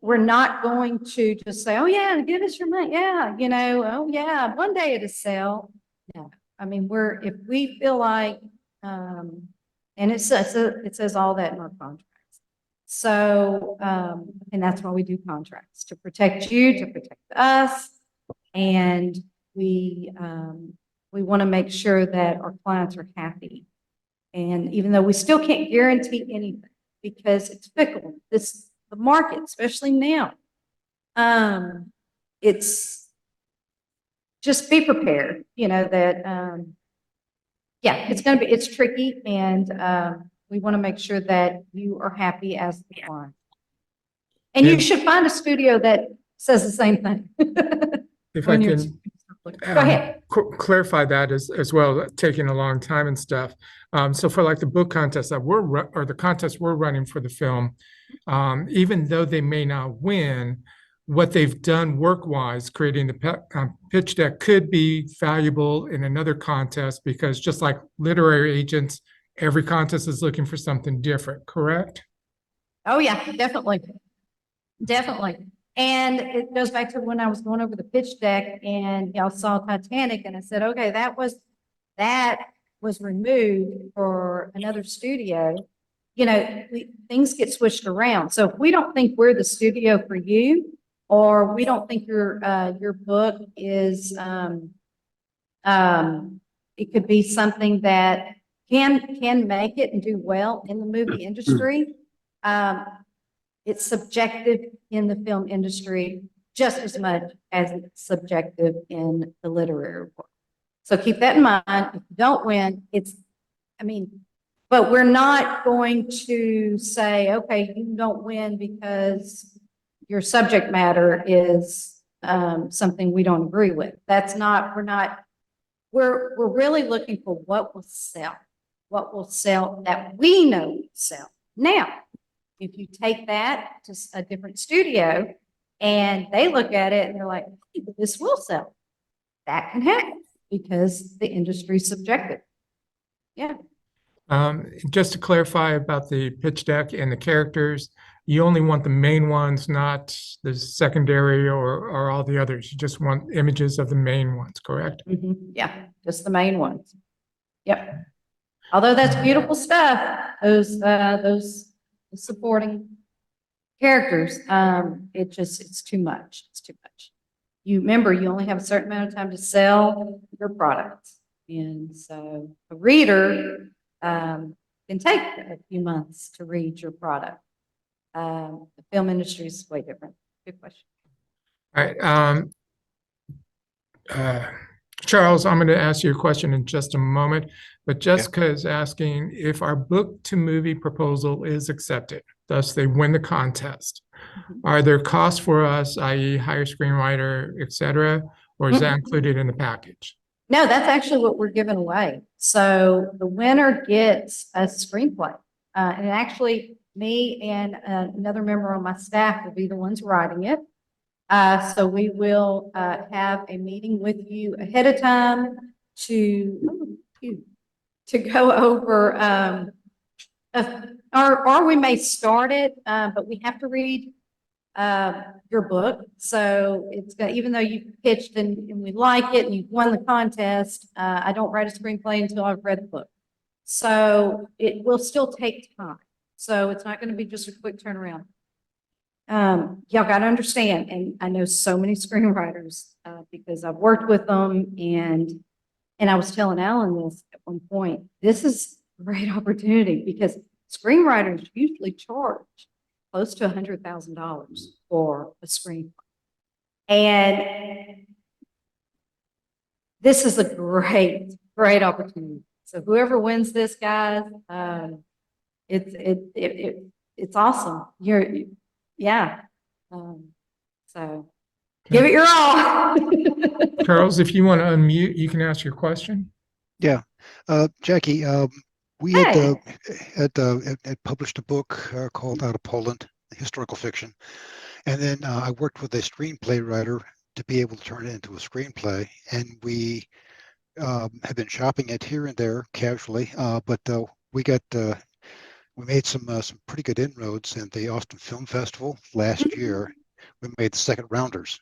[SPEAKER 4] We're not going to just say, oh yeah, give us your money. Yeah, oh yeah, one day it'll sell. No, I mean, if we feel like, and it says all that in our contracts. So, and that's why we do contracts, to protect you, to protect us. And we want to make sure that our clients are happy. And even though we still can't guarantee anything because it's fickle, the market, especially now, it's just be prepared, that, it's tricky, and we want to make sure that you are happy as the client. And you should find a studio that says the same thing.
[SPEAKER 1] If I can
[SPEAKER 4] Go ahead.
[SPEAKER 1] Clarify that as well, taking a long time and stuff. So for like the book contest that or the contest we're running for the film, even though they may not win, what they've done work-wise, creating the pitch deck could be valuable in another contest because just like literary agents, every contest is looking for something different, correct?
[SPEAKER 4] Oh, yeah, definitely. Definitely. And it goes back to when I was going over the pitch deck and y'all saw Titanic and I said, okay, that was removed for another studio. You know, things get switched around. So if we don't think we're the studio for you, or we don't think your book is, it could be something that can make it and do well in the movie industry. It's subjective in the film industry just as much as it's subjective in the literary world. So keep that in mind. If you don't win, but we're not going to say, okay, you don't win because your subject matter is something we don't agree with. We're really looking for what will sell that we know will sell. Now, if you take that to a different studio and they look at it and they're like, hey, this will sell. That can happen because the industry is subjective. Yeah.
[SPEAKER 1] Just to clarify about the pitch deck and the characters, you only want the main ones, not the secondary or all the others. You just want images of the main ones, correct?
[SPEAKER 4] Yeah, just the main ones. Yep. Although that's beautiful stuff, those supporting characters, it's too much. It's too much. You remember, you only have a certain amount of time to sell your products. And so a reader can take a few months to read your product. The film industry is way different. Good question.
[SPEAKER 1] All right. Charles, I'm going to ask you a question in just a moment, but Jessica is asking if our book to movie proposal is accepted, thus they win the contest. Are there costs for us, i.e. hire screenwriter, et cetera, or is that included in the package?
[SPEAKER 4] No, that's actually what we're giving away. So the winner gets a screenplay. And actually, me and another member on my staff will be the ones writing it. So we will have a meeting with you ahead of time to go over, or we may start it, but we have to read your book. So it's got, even though you pitched and we like it and you've won the contest, I don't write a screenplay until I've read the book. So it will still take time. So it's not going to be just a quick turnaround. Y'all got to understand, and I know so many screenwriters because I've worked with them, and I was telling Alan this at one point. This is a great opportunity because screenwriters usually charge close to $100,000 for a screenplay, and this is a great opportunity. So whoever wins this, guys, it's awesome. So give it your all.
[SPEAKER 1] Charles, if you want to unmute, you can ask your question.
[SPEAKER 5] Yeah, Jackie, we
[SPEAKER 4] Hey.
[SPEAKER 5] had published a book called Out of Poland, historical fiction, and then I worked with a screenplay writer to be able to turn it into a screenplay, and we have been shopping it here and there casually, but we made some pretty good inroads in the Austin Film Festival last year. We made the second rounders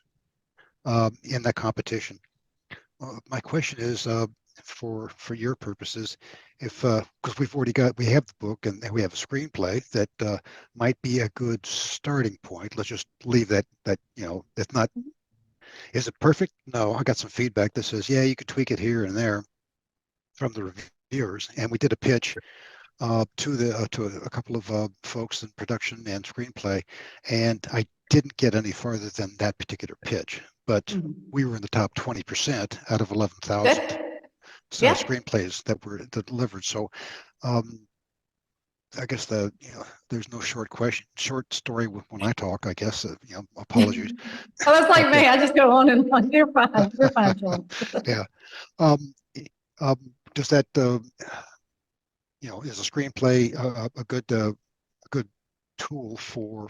[SPEAKER 5] in that competition. My question is, for your purposes, if because we have the book and we have a screenplay that might be a good starting point. Let's just leave that it's not. Is it perfect? No, I got some feedback that says, yeah, you could tweak it here and there from the reviewers, and we did a pitch to a couple of folks in production and screenplay, and I didn't get any farther than that particular pitch, but we were in the top 20% out of 11,000 screenplays that were delivered. So I guess there's no short story when I talk, I guess, apologies.
[SPEAKER 4] Oh, that's like
[SPEAKER 5] But,
[SPEAKER 4] me. I just go on and on. You're fine. You're fine, John.
[SPEAKER 5] yeah. Um, does that, is a screenplay a good tool for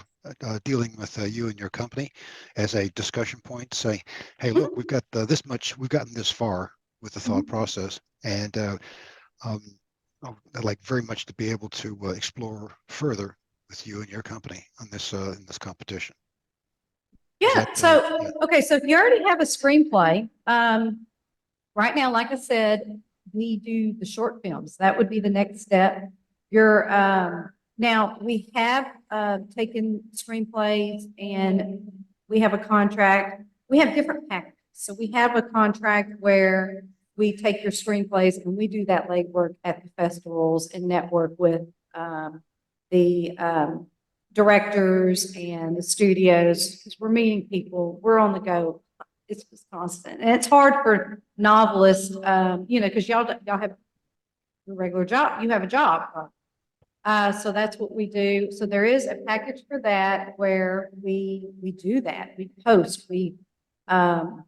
[SPEAKER 5] dealing with you and your company as a discussion point? Say, hey, look, we've got this much, we've gotten this far with the thought process, and um, I'd like very much to be able to explore further with you and your company on this in this competition. Is
[SPEAKER 4] Yeah,
[SPEAKER 5] that,
[SPEAKER 4] so,
[SPEAKER 5] yeah.
[SPEAKER 4] okay, so if you already have a screenplay, right now, like I said, we do the short films. That would be the next step. Now, we have taken screenplays and we have a contract. We have different packages. So we have a contract where we take your screenplays and we do that legwork at the festivals and network with the directors and the studios, because we're meeting people, we're on the go. It's just constant. And it's hard for novelists, because y'all have your regular job, you have a job. So that's what we do. So there is a package for that where we do that. We post, we go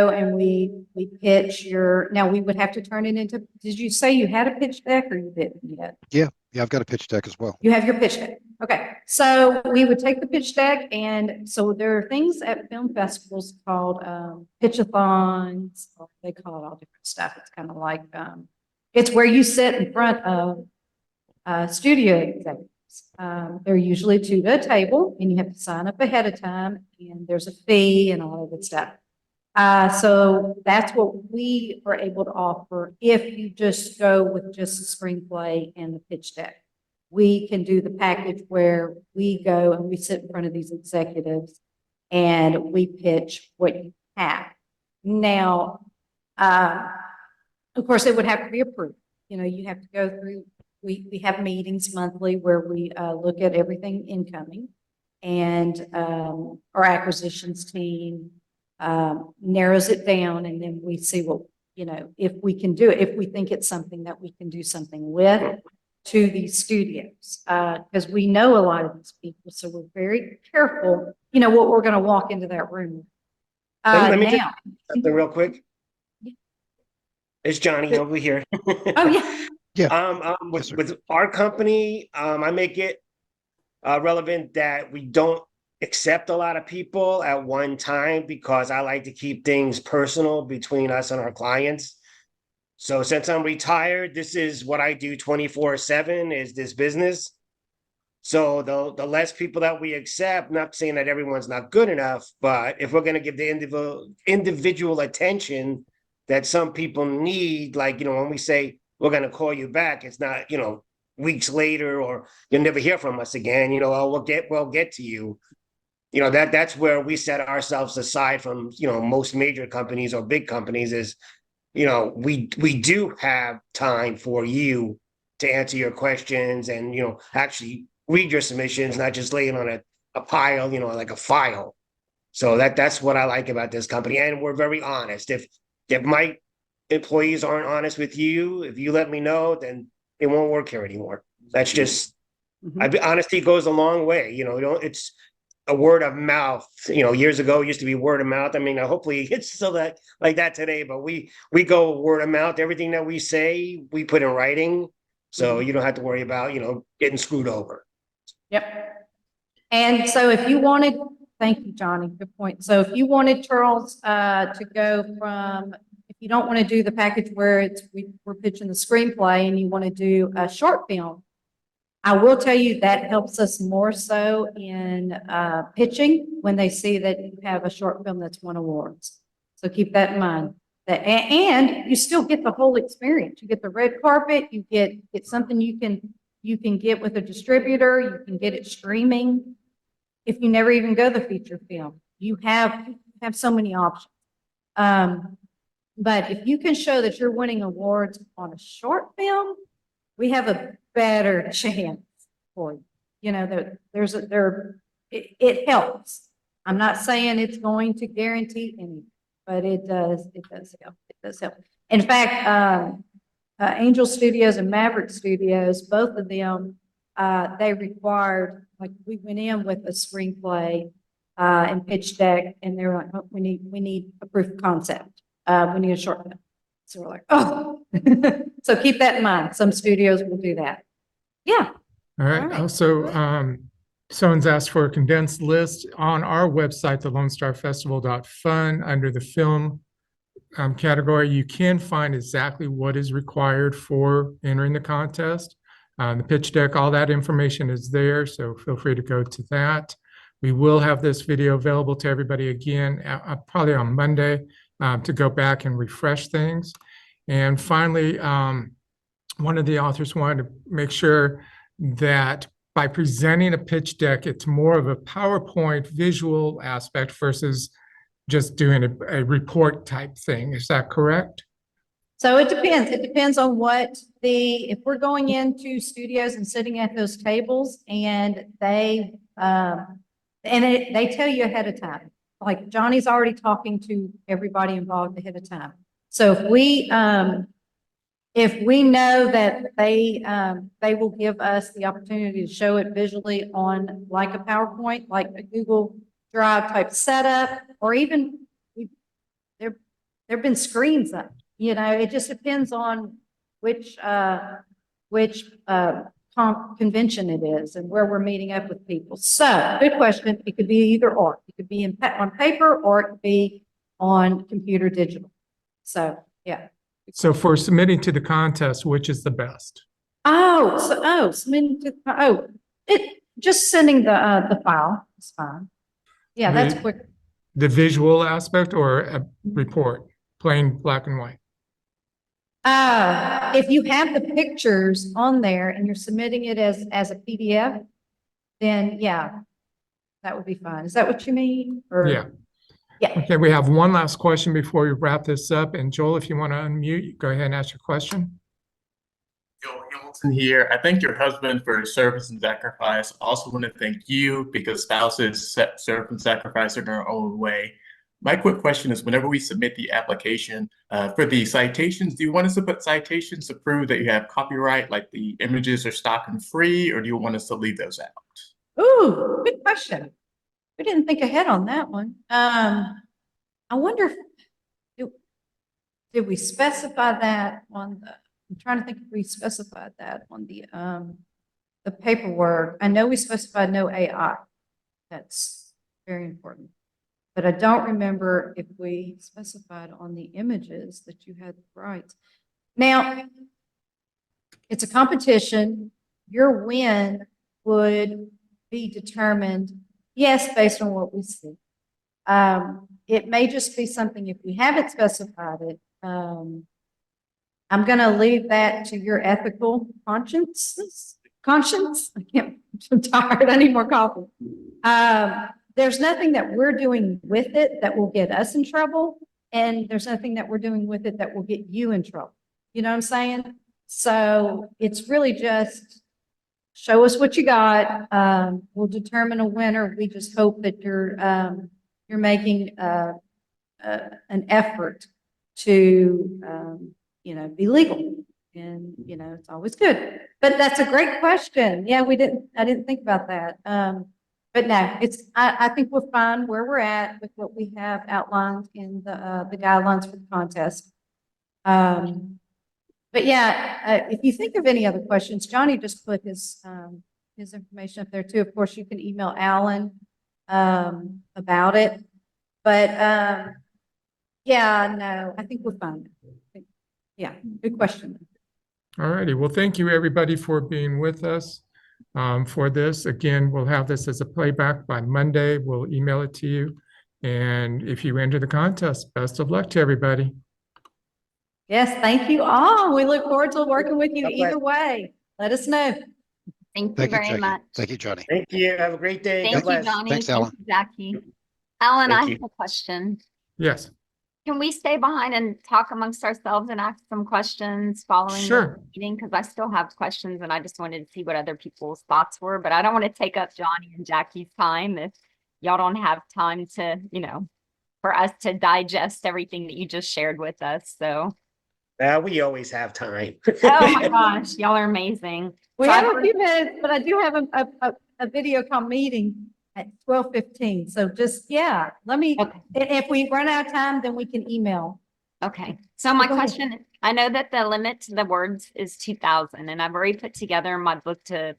[SPEAKER 4] and we pitch now we would have to turn it into, did you say you had a pitch deck or you didn't yet?
[SPEAKER 5] Yeah, I've got a pitch deck as well.
[SPEAKER 4] You have your pitch deck. Okay. So we would take the pitch deck, and so there are things at film festivals called pitchathons. Or they call it all different stuff. It's kind of like it's where you sit in front of studio executives. They're usually two to a table, and you have to sign up ahead of time, and there's a fee and all of that stuff. So that's what we are able to offer if you just go with just the screenplay and the pitch deck. We can do the package where we go and we sit in front of these executives and we pitch what you have. Now, of course, it would have to be approved. You have to go through, we have meetings monthly where we look at everything incoming, and our acquisitions team narrows it down, and then we see what, if we can do it, if we think it's something that we can do something with to these studios, because we know a lot of these people, so we're very careful, what we're going to walk into that room with.
[SPEAKER 6] Let me
[SPEAKER 4] Now,
[SPEAKER 6] something real quick. It's Johnny over here.
[SPEAKER 4] oh yeah,
[SPEAKER 5] Yeah.
[SPEAKER 6] With,
[SPEAKER 5] Yes, sir.
[SPEAKER 6] with our company, I make it relevant that we don't accept a lot of people at one time, because I like to keep things personal between us and our clients. So since I'm retired, this is what I do 24/7 is this business. So the less people that we accept, not saying that everyone's not good enough, but if we're going to give the individual attention that some people need, like, when we say we're going to call you back, it's not, weeks later, or you'll never hear from us again, oh, we'll get to you. That's where we set ourselves aside from, most major companies or big companies is, we do have time for you to answer your questions and, actually read your submissions, not just lay it on a pile, like a file. So that's what I like about this company. And we're very honest. If my employees aren't honest with you, if you let me know, then they won't work here anymore. That's just, honesty goes a long way. It's a word of mouth. Years ago, it used to be word of mouth. I mean, hopefully it's still like that today, but we go word of mouth. Everything that we say, we put in writing. So you don't have to worry about, getting screwed over.
[SPEAKER 4] yep. And so if you wanted, thank you, Johnny, good point. So if you wanted Charles to go from, if you don't want to do the package where we're pitching the screenplay and you want to do a short film, I will tell you that helps us more so in pitching when they see that you have a short film that's won awards. So keep that in mind. And you still get the whole experience. You get the red carpet. You get something you can get with a distributor. You can get it streaming. If you never even go the feature film, you have so many options. But if you can show that you're winning awards on a short film, we have a better chance for you. It helps. I'm not saying it's going to guarantee anything, but it does help. It does help. In fact, Angel Studios and Maverick Studios, both of them, they required, like, we went in with a screenplay and pitch deck, and they were like, oh, we need a proof of concept. We need a short film. So we're like, oh. So keep that in mind. Some studios will do that. Yeah.
[SPEAKER 1] All right.
[SPEAKER 4] All right.
[SPEAKER 1] Also, someone's asked for a condensed list on our website, the LoneStarFestival.fun, under the film category. You can find exactly what is required for entering the contest. The pitch deck, all that information is there, so feel free to go to that. We will have this video available to everybody again, probably on Monday, to go back and refresh things. And finally, one of the authors wanted to make sure that by presenting a pitch deck, it's more of a PowerPoint visual aspect versus just doing a report type thing. Is that correct?
[SPEAKER 4] So it depends. It depends on if we're going into studios and sitting at those tables and they tell you ahead of time, like Johnny's already talking to everybody involved ahead of time. So if we know that they will give us the opportunity to show it visually on like a PowerPoint, like a Google Drive type setup, or even there've been screens up. You know, it just depends on which convention it is and where we're meeting up with people. So, good question. It could be either or. It could be on paper or it could be on computer digital. So, yeah.
[SPEAKER 1] So for submitting to the contest, which is the best?
[SPEAKER 4] Submitting to, just sending the file is fine. Yeah, that's
[SPEAKER 1] The-
[SPEAKER 4] quick.
[SPEAKER 1] The visual aspect or a report, plain black and white?
[SPEAKER 4] If you have the pictures on there and you're submitting it as a PDF, then yeah, that would be fine. Is that what you mean? Or-
[SPEAKER 1] Yeah.
[SPEAKER 4] Yeah.
[SPEAKER 1] Okay, we have one last question before we wrap this up. And Joel, if you want to unmute, go ahead and ask your question.
[SPEAKER 7] Joel Hamilton here. I thank your husband for his service and sacrifice. I also want to thank you because spouses serve and sacrifice in their own way. My quick question is, whenever we submit the application for the citations, do you want us to put citations to prove that you have copyright, like the images are stock and free, or do you want us to leave those out?
[SPEAKER 4] Ooh, good question. We didn't think ahead on that one. I wonder did we specify that on I'm trying to think if we specified that on the paperwork. I know we specified no AI. That's very important. But I don't remember if we specified on the images that you had rights. Now, it's a competition. Your win would be determined, yes, based on what we see. It may just be something, if we haven't specified it, I'm going to leave that to your ethical conscience. I can't, I'm tired. I need more coffee. There's nothing that we're doing with it that will get us in trouble. And there's nothing that we're doing with it that will get you in trouble. You know what I'm saying? So it's really just show us what you got. We'll determine a winner. We just hope that you're making an effort to, be legal. And, it's always good. But that's a great question. Yeah, I didn't think about that. But no, I think we're fine where we're at with what we have outlined in the guidelines for the contest. But yeah, if you think of any other questions, Johnny just put his information up there too. Of course, you can email Alan about it. But yeah, no, I think we're fine. Yeah, good question.
[SPEAKER 1] All righty. Well, thank you, everybody, for being with us for this. Again, we'll have this as a playback by Monday. We'll email it to you. And if you enter the contest, best of luck to everybody.
[SPEAKER 4] Yes, thank you all. We look forward to working with you
[SPEAKER 6] God bless.
[SPEAKER 4] either way. Let us know.
[SPEAKER 8] Thank you
[SPEAKER 5] Thank you,
[SPEAKER 8] very
[SPEAKER 5] Jackie.
[SPEAKER 8] much.
[SPEAKER 5] Thank you, Johnny.
[SPEAKER 6] Thank you. Have a great day. God
[SPEAKER 8] Thank you,
[SPEAKER 6] bless.
[SPEAKER 8] Johnny.
[SPEAKER 5] Thanks,
[SPEAKER 8] Thank
[SPEAKER 5] Alan.
[SPEAKER 8] you, Jackie. Alan,
[SPEAKER 6] Thank
[SPEAKER 8] I
[SPEAKER 6] you.
[SPEAKER 8] have a question.
[SPEAKER 1] Yes,
[SPEAKER 8] Can we stay behind and talk amongst ourselves and ask some questions following the
[SPEAKER 1] sure.
[SPEAKER 8] meeting? Because I still have questions and I just wanted to see what other people's thoughts were, but I don't want to take up Johnny and Jackie's time if y'all don't have time to, for us to digest everything that you just shared with us. So
[SPEAKER 6] We always have time.
[SPEAKER 8] Oh my gosh, y'all are amazing.
[SPEAKER 4] We
[SPEAKER 8] So
[SPEAKER 4] have
[SPEAKER 8] I've
[SPEAKER 4] a few minutes, but I do have a video call meeting at 12:15. So just, yeah, let me,
[SPEAKER 8] Okay.
[SPEAKER 4] if we run out of time, then we can email.
[SPEAKER 8] Okay, so my
[SPEAKER 4] Go ahead.
[SPEAKER 8] question, I know that the limit to the words is 2,000, and I've already put together my book to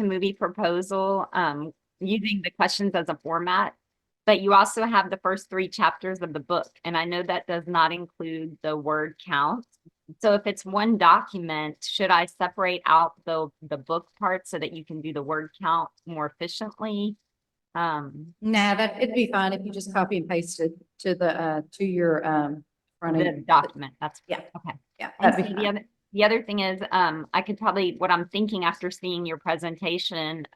[SPEAKER 8] movie proposal, using the questions as a format. But you also have the first 3 chapters of the book, and I know that does not include the word count. So if it's one document, should I separate out the book part so that you can do the word count more efficiently?
[SPEAKER 2] Nah, that, it'd be fine if you just copy and paste it to to your, front
[SPEAKER 8] The
[SPEAKER 2] end.
[SPEAKER 8] document, that's.
[SPEAKER 2] Yeah.
[SPEAKER 8] Okay.
[SPEAKER 2] Yeah,
[SPEAKER 8] And
[SPEAKER 2] that'd be
[SPEAKER 8] see,
[SPEAKER 2] fine.
[SPEAKER 8] the other thing is, I could probably, what I'm thinking after seeing your presentation,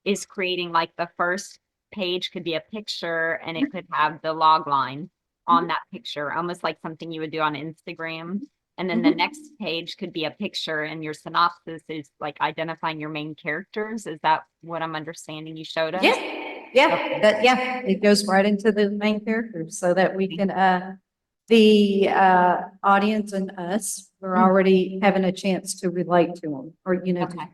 [SPEAKER 8] is creating like the first page could be a picture and it could have the log line on that picture, almost like something you would do on Instagram. And then the next page could be a picture and your synopsis is like identifying your main characters. Is that what I'm understanding you showed us?
[SPEAKER 2] Yeah, it goes right into the main characters so that we can, the audience and us, we're already having a chance to relate to them or, to
[SPEAKER 8] Okay.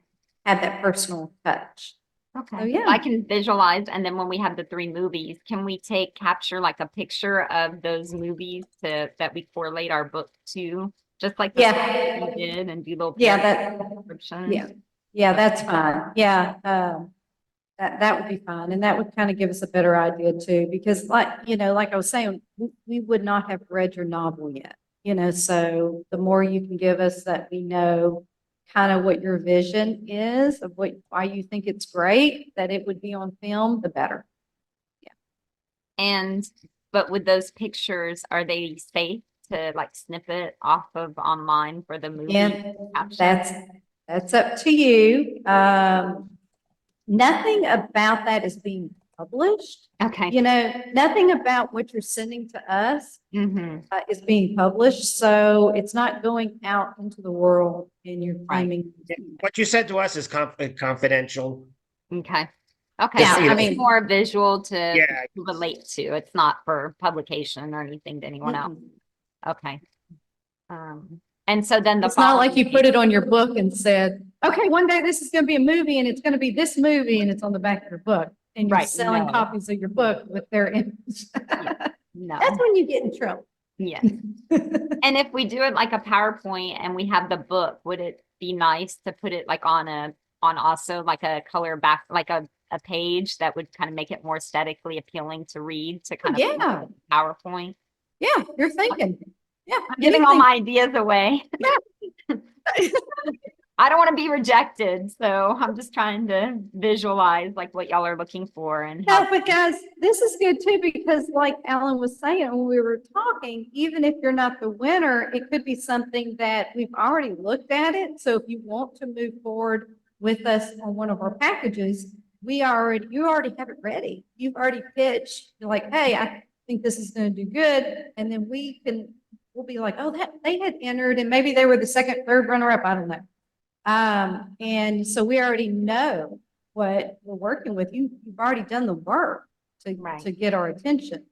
[SPEAKER 2] have that personal touch.
[SPEAKER 8] Okay.
[SPEAKER 2] So, yeah.
[SPEAKER 8] I can visualize, and then when we have the 3 movies, can we capture like a picture of those movies that we correlate our book to? Just like the
[SPEAKER 2] Yeah.
[SPEAKER 8] you did and do little.
[SPEAKER 2] Yeah,
[SPEAKER 8] descriptions?
[SPEAKER 2] Yeah, that's fine. Yeah, that would be fine. And that would kind of give us a better idea too, because like I was saying, we would not have read your novel yet, so the more you can give us that we know kind of what your vision is of why you think it's great, that it would be on film, the better.
[SPEAKER 8] But with those pictures, are they safe to like snip it off of online for the movie?
[SPEAKER 2] And
[SPEAKER 8] caption?
[SPEAKER 2] that's up to you. Nothing about that is being published.
[SPEAKER 8] Okay.
[SPEAKER 2] Nothing about what you're sending to us
[SPEAKER 8] Mm-hmm.
[SPEAKER 2] is being published, so it's not going out into the world and you're
[SPEAKER 8] Right.
[SPEAKER 2] claiming.
[SPEAKER 6] What you said to us is
[SPEAKER 8] Okay.
[SPEAKER 6] confidential.
[SPEAKER 8] Okay.
[SPEAKER 2] Yeah,
[SPEAKER 8] So
[SPEAKER 2] I
[SPEAKER 8] it's
[SPEAKER 2] mean-
[SPEAKER 8] more visual to
[SPEAKER 6] Yeah.
[SPEAKER 8] relate to. It's not for publication or anything to anyone else.
[SPEAKER 2] Mm-mm.
[SPEAKER 8] Okay. And so then
[SPEAKER 2] It's not like you put it on your book and said, okay, one day this is gonna be a movie and it's gonna be this movie and it's on the back of your book. And you're
[SPEAKER 8] Right,
[SPEAKER 2] selling
[SPEAKER 8] no.
[SPEAKER 2] copies of your book with their image.
[SPEAKER 8] No.
[SPEAKER 2] That's when you get in trouble.
[SPEAKER 8] Yes. And if we do it like a PowerPoint and we have the book, would it be nice to put it like on also like a color back, like a page that would kind of make it more aesthetically appealing to read to kind of
[SPEAKER 2] Yeah.
[SPEAKER 8] PowerPoint?
[SPEAKER 2] Yeah, you're thinking. Yeah.
[SPEAKER 8] I'm giving all my ideas away. I don't want to be rejected, so I'm just trying to visualize like what y'all are looking for and
[SPEAKER 2] No,
[SPEAKER 8] how.
[SPEAKER 2] but guys, this is good too, because like Alan was saying, when we were talking, even if you're not the winner, it could be something that we've already looked at it. So if you want to move forward with us on one of our packages, you already have it ready. You've already pitched, you're like, hey, I think this is going to do good. And then we'll be like, oh, that they had entered and maybe they were the second, third runner up. I don't know. And so we already know what we're working with. You've already done the work
[SPEAKER 8] Right.
[SPEAKER 2] to get our attention.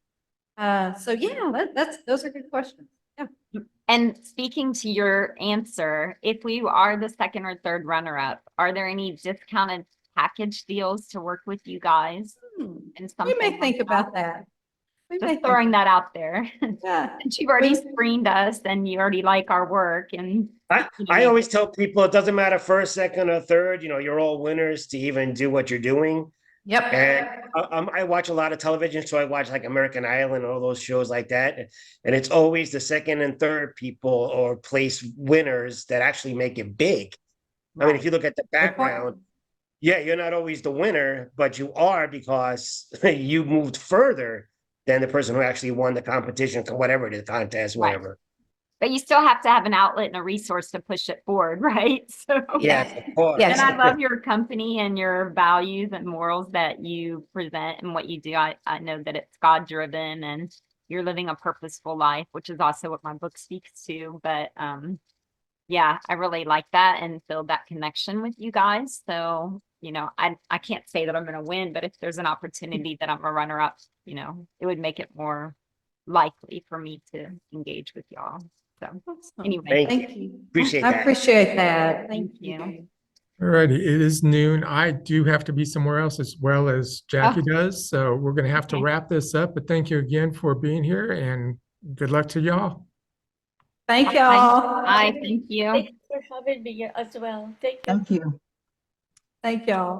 [SPEAKER 2] So yeah, those are good questions. Yeah.
[SPEAKER 8] And speaking to your answer, if we are the second or third runner up, are there any discounted package deals to work with you guys? And
[SPEAKER 2] We may think about that. We may
[SPEAKER 8] Just
[SPEAKER 2] think-
[SPEAKER 8] throwing that out there.
[SPEAKER 2] Yeah.
[SPEAKER 8] Since you've already screened us and you already like our work and.
[SPEAKER 6] I always tell people it doesn't matter first, second, or third. You're all winners to even do what you're doing.
[SPEAKER 2] Yep.
[SPEAKER 6] And I watch a lot of television, so I watch like American Idol and all those shows like that. And it's always the second and third people or place winners that actually make it big. I mean, if you look at the background, yeah, you're not always the winner, but you are because you moved further than the person who actually won the competition, whatever the contest,
[SPEAKER 8] Right.
[SPEAKER 6] whatever.
[SPEAKER 8] But you still have to have an outlet and a resource to push it forward, right? So.
[SPEAKER 6] Yes, of course.
[SPEAKER 2] Yes.
[SPEAKER 8] And I love your company and your values and morals that you present and what you do. I know that it's God driven and you're living a purposeful life, which is also what my book speaks to. But yeah, I really like that and feel that connection with you guys. So, I can't say that I'm going to win, but if there's an opportunity that I'm a runner up, it would make it more likely for me to engage with y'all. So
[SPEAKER 2] Awesome.
[SPEAKER 8] anyway,
[SPEAKER 6] Thank you.
[SPEAKER 2] Thank you.
[SPEAKER 6] Appreciate
[SPEAKER 2] I
[SPEAKER 6] that.
[SPEAKER 2] appreciate that.
[SPEAKER 8] Thank you.
[SPEAKER 1] Alrighty, it is noon. I do have to be somewhere else as well as Jackie does, so we're gonna have to
[SPEAKER 8] Okay.
[SPEAKER 1] wrap this up, but thank you again for being here and good luck to y'all.
[SPEAKER 2] Thank y'all.
[SPEAKER 8] Hi, thank you.
[SPEAKER 9] Thanks for having me as well. Thank you.
[SPEAKER 3] Thank you.
[SPEAKER 2] Thank y'all.